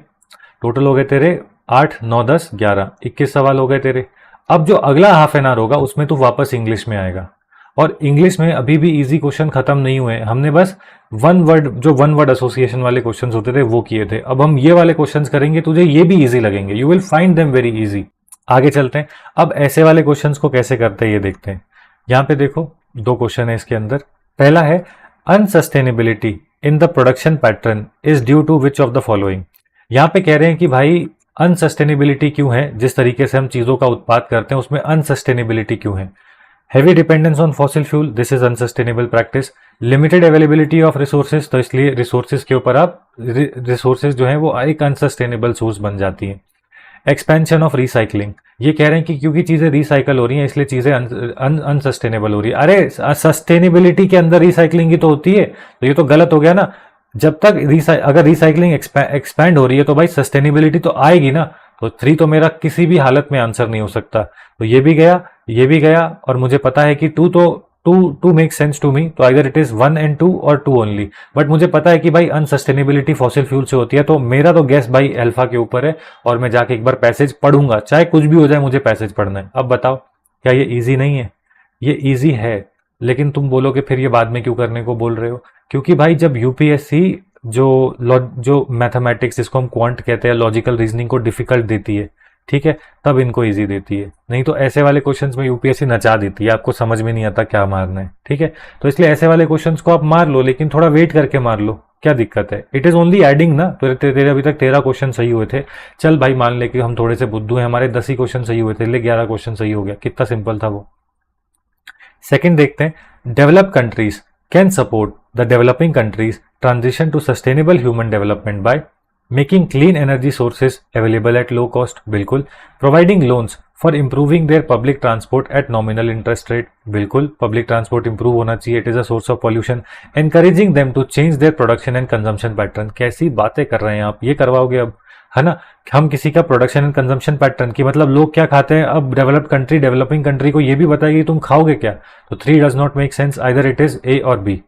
Speaker 1: टोटल हो गए तेरे 8, 9, 10, 11, 21 सवाल हो गए तेरे। अब जो अगला हाफ एन आवर होगा उसमें तू वापस इंग्लिश में आएगा, और इंग्लिश में अभी भी इजी क्वेश्चन खत्म नहीं हुए, हमने बस वन वर्ड एसोसिएशन वाले क्वेश्चन होते थे वो किए थे। अब हम ये वाले क्वेश्चन करेंगे, तुझे ये भी इजी लगेंगे, you will find them very easy. आगे चलते हैं, अब ऐसे वाले क्वेश्चंस को कैसे करते हैं ये देखते हैं। यहाँ पे देखो दो क्वेश्चन है इसके अंदर। पहला है unsustainability in the production pattern is due to which of the following. यहाँ पे कह रहे हैं कि भाई अनसस्टेनेबिलिटी क्यों है, जिस तरीके से हम चीजों का उत्पाद करते हैं उसमें अनसस्टेनेबिलिटी क्यों है। Heavy dependence on fossil fuel, this is unsustainable practice. Limited availability of resources, तो इसलिए रिसोर्सेज के ऊपर आप रिसोर्सेज जो है वो एक अनसस्टेनेबल सोर्स बन जाती है। एक्सपेंशन ऑफ रिसाइकलिंग, ये कह रहे हैं कि क्योंकि चीजें रिसाइकल हो रही हैं इसलिए चीजें अनसस्टेनेबल हो रही है। अरे सस्टेनेबिलिटी के अंदर रिसाइकलिंग की तो होती है, तो ये तो गलत हो गया ना। जब तक अगर रिसाइकलिंग एक्सपैंड हो रही है तो भाई सस्टेनेबिलिटी तो आएगी ना। तो 3 तो मेरा किसी भी हालत में आंसर नहीं हो सकता। तो ये भी गया, ये भी गया, और मुझे पता है कि 2 तो to make sense to me, तो आइदर इट इज 1 and 2 और 2 ओनली। बट मुझे पता है कि भाई अनसस्टेनेबिलिटी फॉसिल फ्यूल से होती है, तो मेरा तो गैस भाई अल्फा के ऊपर है, और मैं जाके एक बार पैसेज पढ़ूंगा, चाहे कुछ भी हो जाए मुझे पैसेज पढ़ना है। अब बताओ क्या ये इजी नहीं है? ये इजी है, लेकिन तुम बोलोगे फिर ये बाद में क्यों करने को बोल रहे हो? क्योंकि भाई जब यूपीएससी जो मैथमेटिक्स, जिसको हम क्वांट कहते हैं, लॉजिकल रीजनिंग को डिफिकल्ट देती है, ठीक है, तब इनको इजी देती है। नहीं तो ऐसे वाले क्वेश्चंस में यूपीएससी नचा देती है, आपको समझ में नहीं आता क्या मारना है, ठीक है। तो इसलिए ऐसे वाले क्वेश्चंस को आप मार लो, लेकिन थोड़ा वेट करके मार लो, क्या दिक्कत है? इट इज ओनली एडिंग ना। तो तेरे अभी तक 13 क्वेश्चन सही हुए थे, चल भाई मान ले कि हम थोड़े से बुद्धू हैं, हमारे 10 ही क्वेश्चन सही हुए थे, ले 11 क्वेश्चन सही हो गया, कितना सिंपल था वो। सेकंड देखते हैं, develop countries can support the developing countries transition to sustainable human development by making clean energy sources available at low cost, बिल्कुल। Providing loans for improving their public transport at nominal interest rate, बिल्कुल, public transport improve होना चाहिए, it is a source of pollution. Encouraging them to change their production and consumption pattern, कैसी बातें कर रहे हैं आप, ये करवाओगे अब, है ना। हम किसी का प्रोडक्शन एंड कंजम्पशन पैटर्न की मतलब लोग क्या खाते हैं, अब डेवलप कंट्री डेवलपिंग कंट्री को ये भी बताएगी तुम खाओगे क्या। तो 3 does not make sense, either it is a और बी।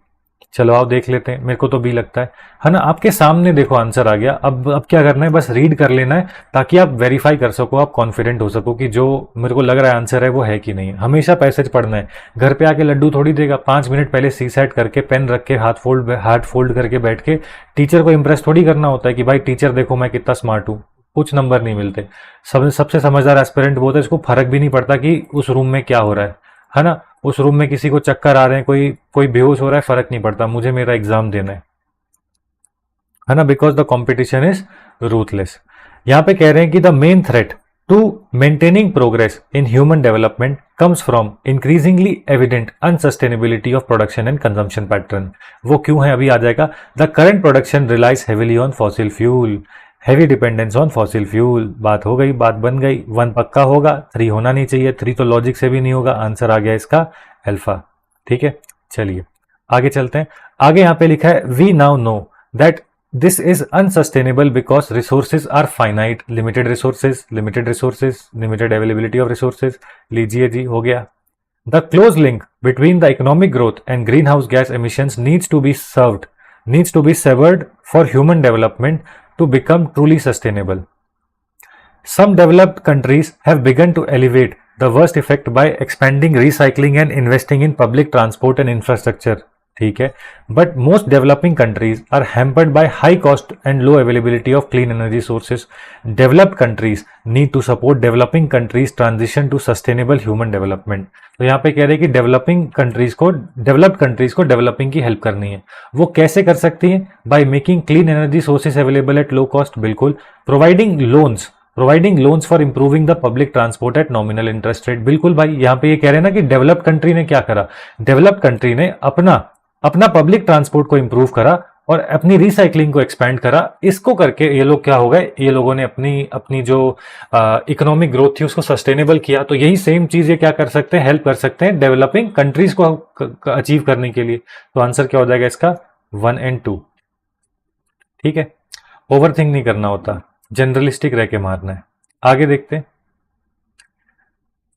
Speaker 1: चलो आओ देख लेते हैं, मेरे को तो बी लगता है ना। आपके सामने देखो आंसर आ गया। अब क्या करना है, बस रीड कर लेना है, ताकि आप वेरीफाई कर सको, आप कॉन्फिडेंट हो सको कि जो मेरे को लग रहा है आंसर है वो है कि नहीं है। हमेशा पैसेज पढ़ना है, घर पे आके लड्डू थोड़ी देगा। 5 मिनट पहले सी सेट करके पेन रख के हाथ फोल्ड करके बैठ के टीचर को इंप्रेस थोड़ी करना होता है कि भाई टीचर देखो मैं कितना स्मार्ट हूँ। कुछ नंबर नहीं मिलते। सबसे समझदार एस्पिरेंट वो होता है, इसको फर्क भी नहीं पड़ता कि उस रूम में क्या हो रहा है ना। उस रूम में किसी को चक्कर आ रहे हैं, कोई बेहोश हो रहा है, फर्क नहीं पड़ता, मुझे मेरा एग्जाम देना है ना। Because the competition is ruthless. यहां पे कह रहे हैं कि the main threat to maintaining progress in human development comes from increasingly evident unsustainability of production and consumption pattern. वो क्यों है अभी आ जाएगा। The current production relies heavily on fossil fuel, heavy dependence on fossil fuel. बात हो गई, बात बन गई। 1 पक्का होगा, 3 होना नहीं चाहिए, 3 तो लॉजिक से भी नहीं होगा। आंसर आ गया इसका अल्फा, ठीक है। चलिए आगे चलते हैं। आगे यहां पे लिखा है we now know that this is unsustainable because resources are finite, limited resources, limited availability of resources. लीजिए जी, हो गया। The close link between the economic growth and green house gas emissions needs to be severed for human development to become truly sustainable. Some developed countries have begun to alleviate the worst effect by expanding recycling and investing in public transport and infrastructure. ठीक है, but most developing countries are hampered by high cost and low availability of clean energy sources. Developed countries need to support developing countries transition to sustainable human development. तो यहाँ पे कह रहे हैं कि developed countries को डेवलपिंग की help करनी है। वो कैसे कर सकती हैं? By making clean energy sources available at low cost, बिल्कुल। Providing loans for improving the public transport at nominal interest rate, बिल्कुल भाई। यहाँ पे ये कह रहे हैं ना कि डेवलप्ड कंट्री ने क्या करा, डेवलप्ड कंट्री ने अपना पब्लिक ट्रांसपोर्ट को इंप्रूव करा और अपनी रिसाइकलिंग को एक्सपैंड करा। इसको करके ये लोग क्या हो गए, ये लोगों ने अपनी जो इकोनॉमिक ग्रोथ थी उसको सस्टेनेबल किया। तो यही सेम चीज ये क्या कर सकते हैं, हेल्प कर सकते हैं डेवलपिंग कंट्रीज को अचीव करने के लिए। तो आंसर क्या हो जाएगा इसका 1 and 2, ठीक है। ओवरथिंक नहीं करना होता, जनरलिस्टिक रह के मारना है। आगे देखते हैं,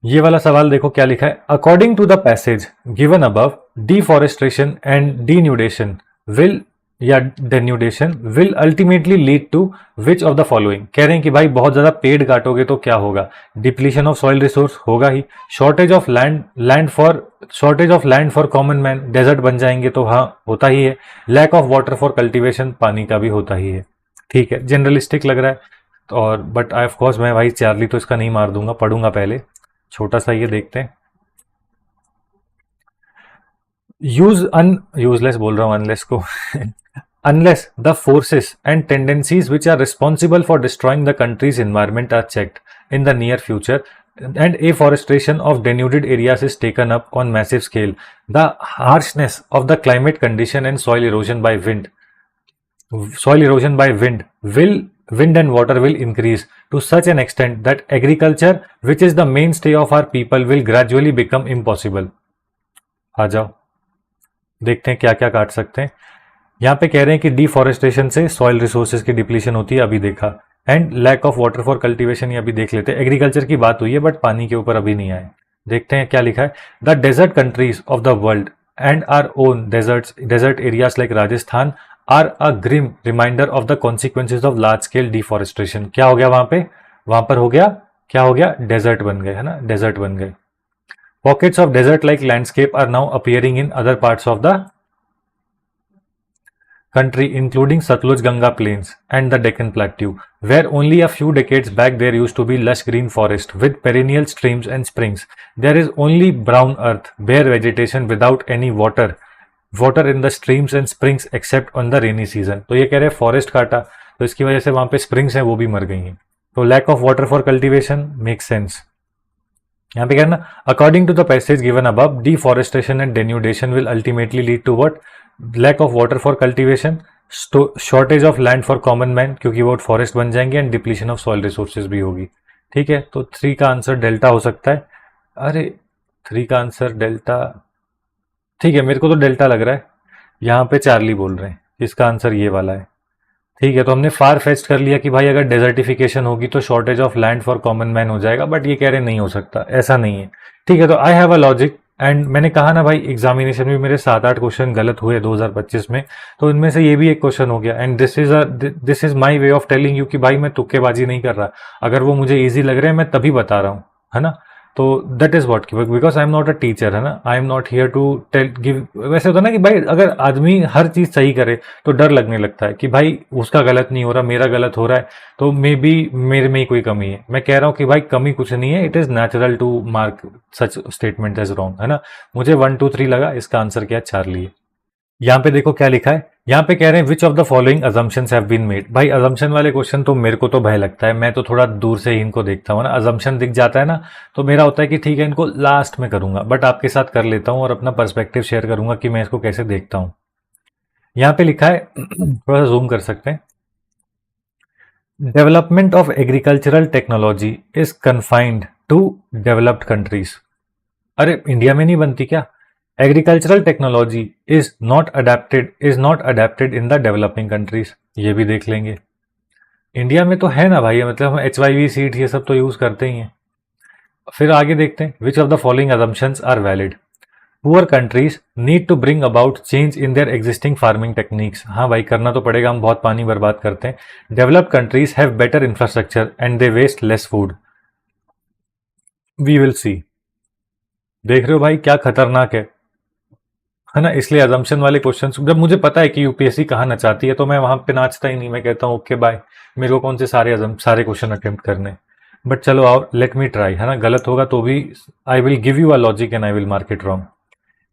Speaker 1: ये वाला सवाल देखो क्या लिखा है। According to the passage given above, deforestation and denudation will या denudation will ultimately lead to which of the following. कह रहे हैं कि भाई बहुत ज्यादा पेड़ काटोगे तो क्या होगा, डिप्लीशन ऑफ सॉइल रिसोर्स होगा ही, shortage of land for common man, desert बन जाएंगे तो हाँ होता ही है, lack of water for cultivation, पानी का भी होता ही है। ठीक है, जनरलिस्टिक लग रहा है और बट ऑफ कोर्स मैं भाई चार्ली तो इसका नहीं मार दूंगा, पढ़ूंगा पहले, छोटा सा ये देखते हैं। यूजलेस बोल रहा हूं अनलेस को unless the forces and tendencies which are responsible for destroying the country's environment are checked in the near future and afforestation of denuded areas is taken up on massive scale, the harshness of the climate condition and soil erosion by wind and water will increase to such an extent that agriculture, which is the mainstay of our people, will gradually become impossible. आ जाओ देखते हैं क्या क्या काट सकते हैं। यहाँ पे कह रहे हैं कि डिफॉरेस्टेशन से सॉइल रिसोर्सेज की डिप्लीशन होती है, अभी देखा, and lack of water for cultivation, ये अभी देख लेते हैं। एग्रीकल्चर की बात हुई है बट पानी के ऊपर अभी नहीं आए, देखते हैं क्या लिखा है। The desert countries of the world and our own desert areas like Rajasthan are a grim reminder of the consequences of large scale deforestation. क्या हो गया वहां पे, वहां पर हो गया, क्या हो गया, डेजर्ट बन गए, है ना, डेजर्ट बन गए। Pockets of desert like landscape are now appearing in other parts of the country including Satluj Ganga plains and the Deccan Plateau, where only a few decades back there used to be lush green forest with perennial streams and springs. There is only brown earth, bare vegetation without any water in the streams and springs except on the rainy season. तो ये कह रहे हैं forest काटा तो इसकी वजह से वहां पे स्प्रिंग्स हैं वो भी मर गई हैं, तो lack of water for cultivation make sense. यहाँ पे कहना according to the passage given above deforestation and denudation will ultimately lead to what, lack of water for cultivation, shortage of land for common man क्योंकि वो forest बन जाएंगे, and depletion of soil resources भी होगी। ठीक है, तो 3 का आंसर डेल्टा हो सकता है। अरे 3 का आंसर डेल्टा, ठीक है मेरे को तो डेल्टा लग रहा है, यहाँ पे चार्ली बोल रहे हैं इसका आंसर ये वाला है। ठीक है, तो हमने फार फेस्ट कर लिया कि भाई अगर डेजर्टिफिकेशन होगी तो shortage of land for common man हो जाएगा, बट ये कह रहे नहीं हो सकता, ऐसा नहीं है। ठीक है, तो I have a logic, and मैंने कहा ना भाई एग्जामिनेशन में मेरे 7-8 क्वेश्चन गलत हुए 2025 में, तो इनमें से ये भी एक क्वेश्चन हो गया, and this is my way of telling you कि भाई मैं तुक्केबाजी नहीं कर रहा, अगर वो मुझे ईजी लग रहे हैं मैं तभी बता रहा हूँ, है ना। तो that is what, because I am not a teacher, है ना, I am not here to tell give. वैसे होता है ना कि भाई अगर आदमी हर चीज सही करे तो डर लगने लगता है कि भाई उसका गलत नहीं हो रहा, मेरा गलत हो रहा है, तो मे बी मेरे में ही कोई कमी है। मैं कह रहा हूँ कि भाई कमी कुछ नहीं है, it is natural to mark such statement as wrong, है ना। मुझे 1 2 3 लगा, इसका आंसर क्या, चार्ली है। यहाँ पे देखो क्या लिखा है, यहाँ पे कह रहे हैं which of the following assumptions have been made. भाई अजम्पशन वाले क्वेश्चन तो मेरे को तो भय लगता है, मैं तो थोड़ा दूर से ही इनको देखता हूँ ना, अजम्पशन दिख जाता है ना तो मेरा होता है कि ठीक है इनको लास्ट में करूंगा, बट आपके साथ कर लेता हूँ और अपना पर्सपेक्टिव शेयर करूंगा कि मैं इसको कैसे देखता हूँ। यहाँ पे लिखा है थोड़ा सा जूम कर सकते हैं, development of agricultural technology is confined to developed countries. अरे इंडिया में नहीं बनती क्या, agricultural technology is not adapted in the developing countries, ये भी देख लेंगे। इंडिया में तो है ना भाई, मतलब हम HYV सीड ये सब तो यूज करते ही हैं। फिर आगे देखते हैं, which of the following assumptions are valid. Poor countries need to bring about change in their existing farming techniques. हाँ भाई करना तो पड़ेगा, हम बहुत पानी बर्बाद करते हैं। Developed countries have better infrastructure and they waste less food, we will see. देख रहे हो भाई क्या खतरनाक है ना। इसलिए अजम्पशन वाले क्वेश्चंस, जब मुझे पता है कि यूपीएससी कहाँ नचाती है तो मैं वहां पे नाचता ही नहीं, मैं कहता हूँ ओके बाय, मेरे को कौन से सारे क्वेश्चन अटेम्प्ट करने। बट चलो आओ लेट मी ट्राई, है ना, गलत होगा तो भी I will give you a logic and I will mark it wrong.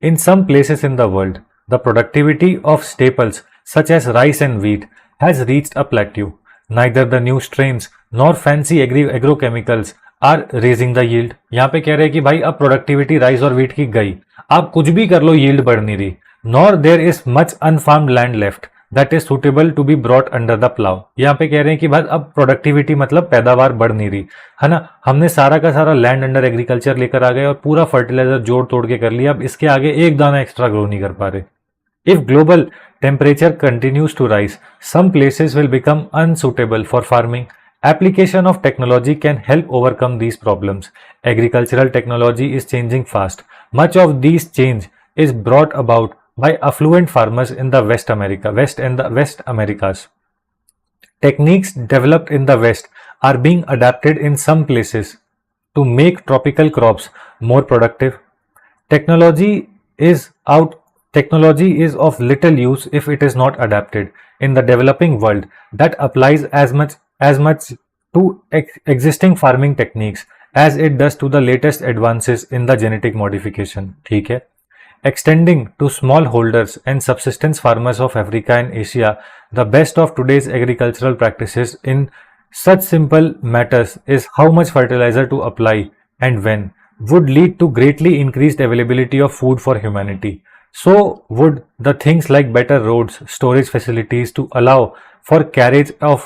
Speaker 1: In some places in the world the productivity of staples such as rice and wheat has reached a plateau, neither the new strains nor fancy agrochemicals are raising the yield. यहाँ पे कह रहे हैं कि भाई अब productivity rice और wheat की गई, आप कुछ भी कर लो यील्ड बढ़ नहीं रही, nor there is much unfarmed land left that is suitable to be brought under the plough. यहाँ पे कह रहे हैं कि भाई अब प्रोडक्टिविटी मतलब पैदावार बढ़ नहीं रही, है ना, हमने सारा का सारा लैंड अंडर एग्रीकल्चर लेकर आ गए और पूरा फर्टिलाइजर जोड़ तोड़ के कर लिया, अब इसके आगे एक दाना एक्स्ट्रा ग्रो नहीं कर पा रहे। If global temperature continues to rise, some places will become unsuitable for farming. Application of technology can help overcome these problems. Agricultural technology is changing fast. Much of this change is brought about by affluent farmers in the West Americas. Techniques developed in the West are being adapted in some places to make tropical crops more productive. Technology is out Technology is of little use if it is not adapted in the developing world. That applies as much to existing farming techniques as it does to the latest advances in the genetic modification. ठीक है. Extending to smallholders and subsistence farmers of Africa and Asia, the best of today's agricultural practices in such simple matters is how much fertilizer to apply and when would lead to greatly increased availability of food for humanity. So would the things like better roads, storage facilities to allow for carriage of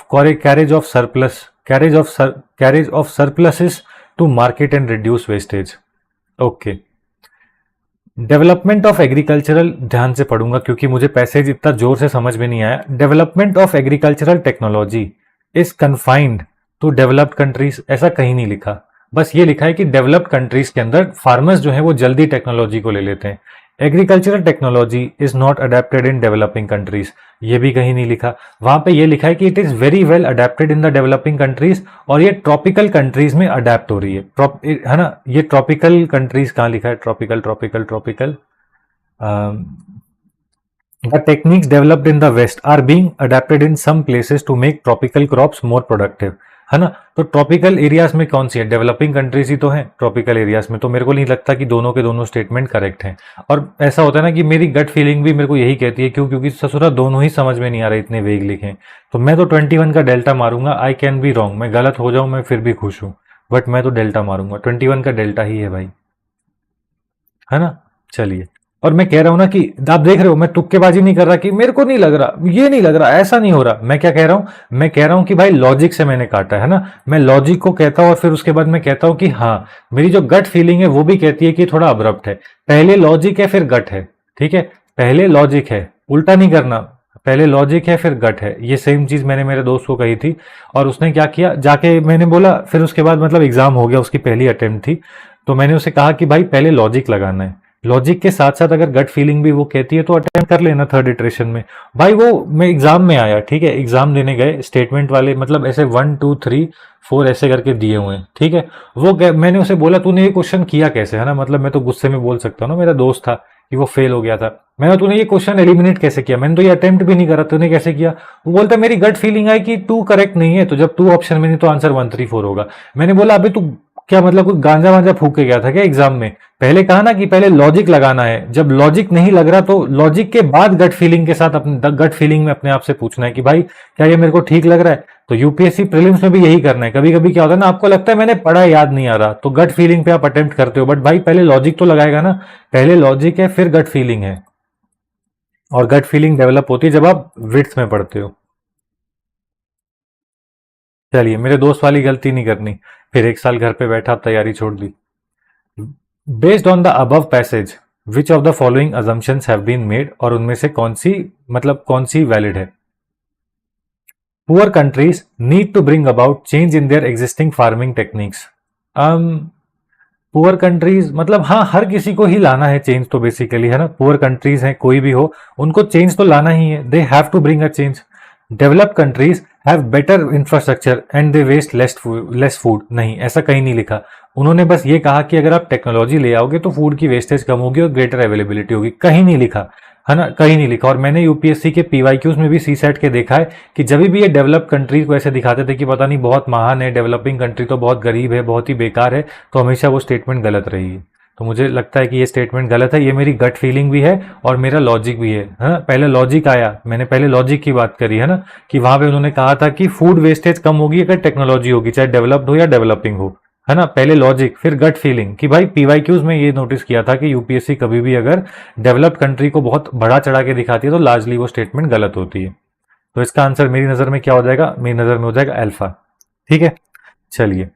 Speaker 1: surpluses to market and reduce wastage. Okay. Development of agricultural ध्यान से पढ़ूंगा क्योंकि मुझे passage इतना जोर से समझ में नहीं आया. Development of agricultural technology is confined to developed countries, ऐसा कहीं नहीं लिखा. बस ये लिखा है कि डेवलप्ड कंट्रीज के अंदर फार्मर्स जो है वो जल्दी टेक्नोलॉजी को ले लेते हैं. Agricultural technology is not adapted in developing countries, ये भी कहीं नहीं लिखा. वहां पे ये लिखा है कि it is very well adapted in the developing countries और ये ट्रॉपिकल कंट्रीज में अडेप्ट हो रही है ना. ये ट्रॉपिकल कंट्रीज कहाँ लिखा है? Tropical the techniques developed in the west are being adapted in some places to make tropical crops more productive, है ना. तो ट्रॉपिकल एरियाज में कौन सी है? डेवलपिंग कंट्रीज ही तो है ट्रॉपिकल एरियाज में. तो मेरे को नहीं लगता कि दोनों के दोनों स्टेटमेंट करेक्ट हैं. और ऐसा होता है ना कि मेरी गट फीलिंग भी मेरे को यही कहती है. क्यों? क्योंकि ससुरा दोनों ही समझ में नहीं आ रहे, इतने वेग लिखे. तो मैं तो 21 का डेल्टा मारूंगा. आई कैन बी रॉन्ग, मैं गलत हो जाऊं, मैं फिर भी खुश हूं, बट मैं तो डेल्टा मारूंगा. 21 का डेल्टा ही है भाई, है ना. चलिए, और मैं कह रहा हूं ना कि आप देख रहे हो मैं तुक्केबाजी नहीं कर रहा कि मेरे को नहीं लग रहा, ये नहीं लग रहा, ऐसा नहीं हो रहा. मैं क्या कह रहा हूं? मैं कह रहा हूं कि भाई लॉजिक से मैंने काटा है ना. मैं लॉजिक को कहता हूं और फिर उसके बाद मैं कहता हूं कि हाँ, मेरी जो गट फीलिंग है वो भी कहती है कि थोड़ा अब्रप्ट है. पहले लॉजिक है फिर गट है, ठीक है. पहले लॉजिक है, उल्टा नहीं करना. पहले लॉजिक है फिर गट है. ये सेम चीज मैंने मेरे दोस्त को कही थी और उसने क्या किया, जाके मैंने बोला, फिर उसके बाद मतलब एग्जाम हो गया, उसकी पहली अटेम्प्ट थी, तो मैंने उसे कहा कि भाई पहले लॉजिक लगाना है. लॉजिक के साथ साथ अगर गट फीलिंग भी वो कहती है तो अटेम्प्ट कर लेना थर्ड इटरेशन में. भाई वो मैं एग्जाम में आया, ठीक है, एग्जाम देने गए, स्टेटमेंट वाले मतलब ऐसे 1 2 3 4 ऐसे करके दिए हुए हैं, ठीक है. मैंने उसे बोला तूने ये क्वेश्चन किया कैसे, है ना. मतलब मैं तो गुस्से में बोल सकता हूँ ना, मेरा दोस्त था कि वो फेल हो गया था. मैंने तूने ये क्वेश्चन एलिमिनेट कैसे किया? मैंने तो ये अटेम्प्ट भी नहीं करा, तूने कैसे किया? वो बोलता मेरी गट फीलिंग आई कि 2 करेक्ट नहीं है, तो जब 2 ऑप्शन में नहीं तो आंसर 1 3 4 होगा. मैंने बोला अभी तू क्या मतलब कुछ गांजा वांजा फूक के गया था क्या एग्जाम में? पहले कहा ना कि पहले लॉजिक लगाना है. जब लॉजिक नहीं लग रहा तो लॉजिक के बाद गट फीलिंग के साथ अपने गट फीलिंग में अपने आप से पूछना है कि भाई क्या ये मेरे को ठीक लग रहा है. तो यूपीएससी प्रीलिम्स में भी यही करना है. कभी कभी क्या होता है ना, आपको लगता है मैंने पढ़ा याद नहीं आ रहा, तो गट फीलिंग पे आप अटेम्प्ट करते हो, बट भाई पहले लॉजिक तो लगाएगा ना. पहले लॉजिक है फिर गट फीलिंग है, और गट फीलिंग डेवलप होती है जब आप विड्थ में पढ़ते हो. चलिए, मेरे दोस्त वाली गलती नहीं करनी. फिर 1 साल घर पे बैठा, तैयारी छोड़ दी. Based on the above passage which of the following assumptions have been made, और उनमें से कौन सी वैलिड है. Poor countries need to bring about change in their existing farming techniques. Poor countries मतलब हाँ, हर किसी को ही लाना है चेंज तो बेसिकली, है ना. पुअर कंट्रीज हैं, कोई भी हो, उनको चेंज तो लाना ही है. They have to bring a change. Developed countries have better infrastructure and they waste less food. नहीं, ऐसा कहीं नहीं लिखा. उन्होंने बस ये कहा कि अगर आप टेक्नोलॉजी ले आओगे तो फूड की वेस्टेज कम होगी और ग्रेटर अवेलेबिलिटी होगी. कहीं नहीं लिखा, है ना, कहीं नहीं लिखा. और मैंने यूपीएससी के पीवाईक्यूज में भी सीसेट के देखा है कि जब भी ये डेवलप कंट्रीज को ऐसे दिखाते थे कि पता नहीं बहुत महान है, डेवलपिंग कंट्री तो बहुत गरीब है, बहुत ही बेकार है, तो हमेशा वो स्टेटमेंट गलत रही है. तो मुझे लगता है कि ये स्टेटमेंट गलत है. ये मेरी गट फीलिंग भी है और मेरा लॉजिक भी है ना. पहले लॉजिक आया, मैंने पहले लॉजिक की बात करी, है ना, कि वहां पे उन्होंने कहा था कि फूड वेस्टेज कम होगी अगर टेक्नोलॉजी होगी, चाहे डेवलप्ड हो या डेवलपिंग हो, है ना. पहले लॉजिक फिर गट फीलिंग. कि भाई पीवाईक्यूज में ये नोटिस किया था कि यूपीएससी कभी भी अगर डेवलप्ड कंट्री को बहुत बड़ा चढ़ा के दिखाती है तो लार्जली वो स्टेटमेंट गलत होती है. तो इसका आंसर मेरी नजर में क्या हो जाएगा? मेरी नजर में हो जाएगा अल्फा. ठीक है, चलिए.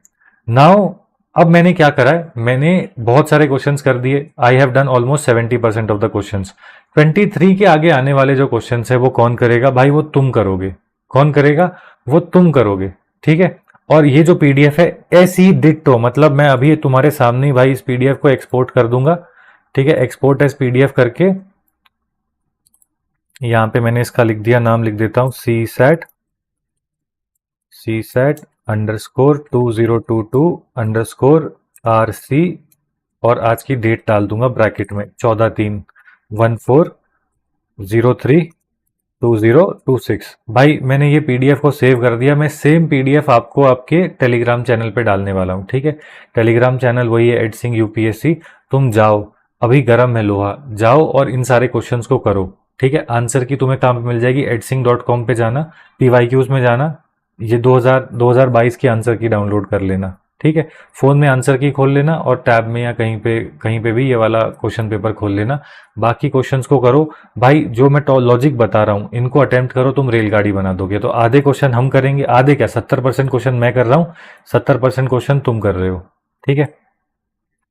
Speaker 1: नाउ अब मैंने क्या करा है, मैंने बहुत सारे क्वेश्चंस कर दिए. I have done almost 70% of the questions. 23 के आगे आने वाले जो क्वेश्चंस है वो कौन करेगा? भाई वो तुम करोगे. कौन करेगा? वो तुम करोगे. ठीक है. और ये जो पीडीएफ है ऐसी डिट्टो, मतलब मैं अभी तुम्हारे सामने भाई इस पीडीएफ को एक्सपोर्ट कर दूंगा. ठीक है, एक्सपोर्ट एज पीडीएफ करके यहाँ पे मैंने इसका लिख दिया, नाम लिख देता हूँ CSAT_2022_RC, और आज की डेट डाल दूंगा ब्रैकेट में 14/3/14/03/2026। भाई मैंने ये पीडीएफ को सेव कर दिया, मैं सेम पीडीएफ आपको आपके टेलीग्राम चैनल पे डालने वाला हूँ, ठीक है। टेलीग्राम चैनल वही है एडसिंग यूपीएससी। तुम जाओ, अभी गर्म है लोहा, जाओ और इन सारे क्वेश्चंस को करो, ठीक है। आंसर की तुम्हें कहाँ पे मिल जाएगी, एडसिंग.com पे जाना, पीवाईक्यूज में जाना, ये 2022 की आंसर की डाउनलोड कर लेना, ठीक है। फोन में आंसर की खोल लेना और टैब में या कहीं पे भी ये वाला क्वेश्चन पेपर खोल लेना। बाकी क्वेश्चंस को करो भाई, जो मैं लॉजिक बता रहा हूँ इनको अटेम्प्ट करो, तुम रेलगाड़ी बना दोगे। तो आधे क्वेश्चन हम करेंगे, आधे क्या 70% क्वेश्चन मैं कर रहा हूँ, 70% क्वेश्चन तुम कर रहे हो, ठीक है।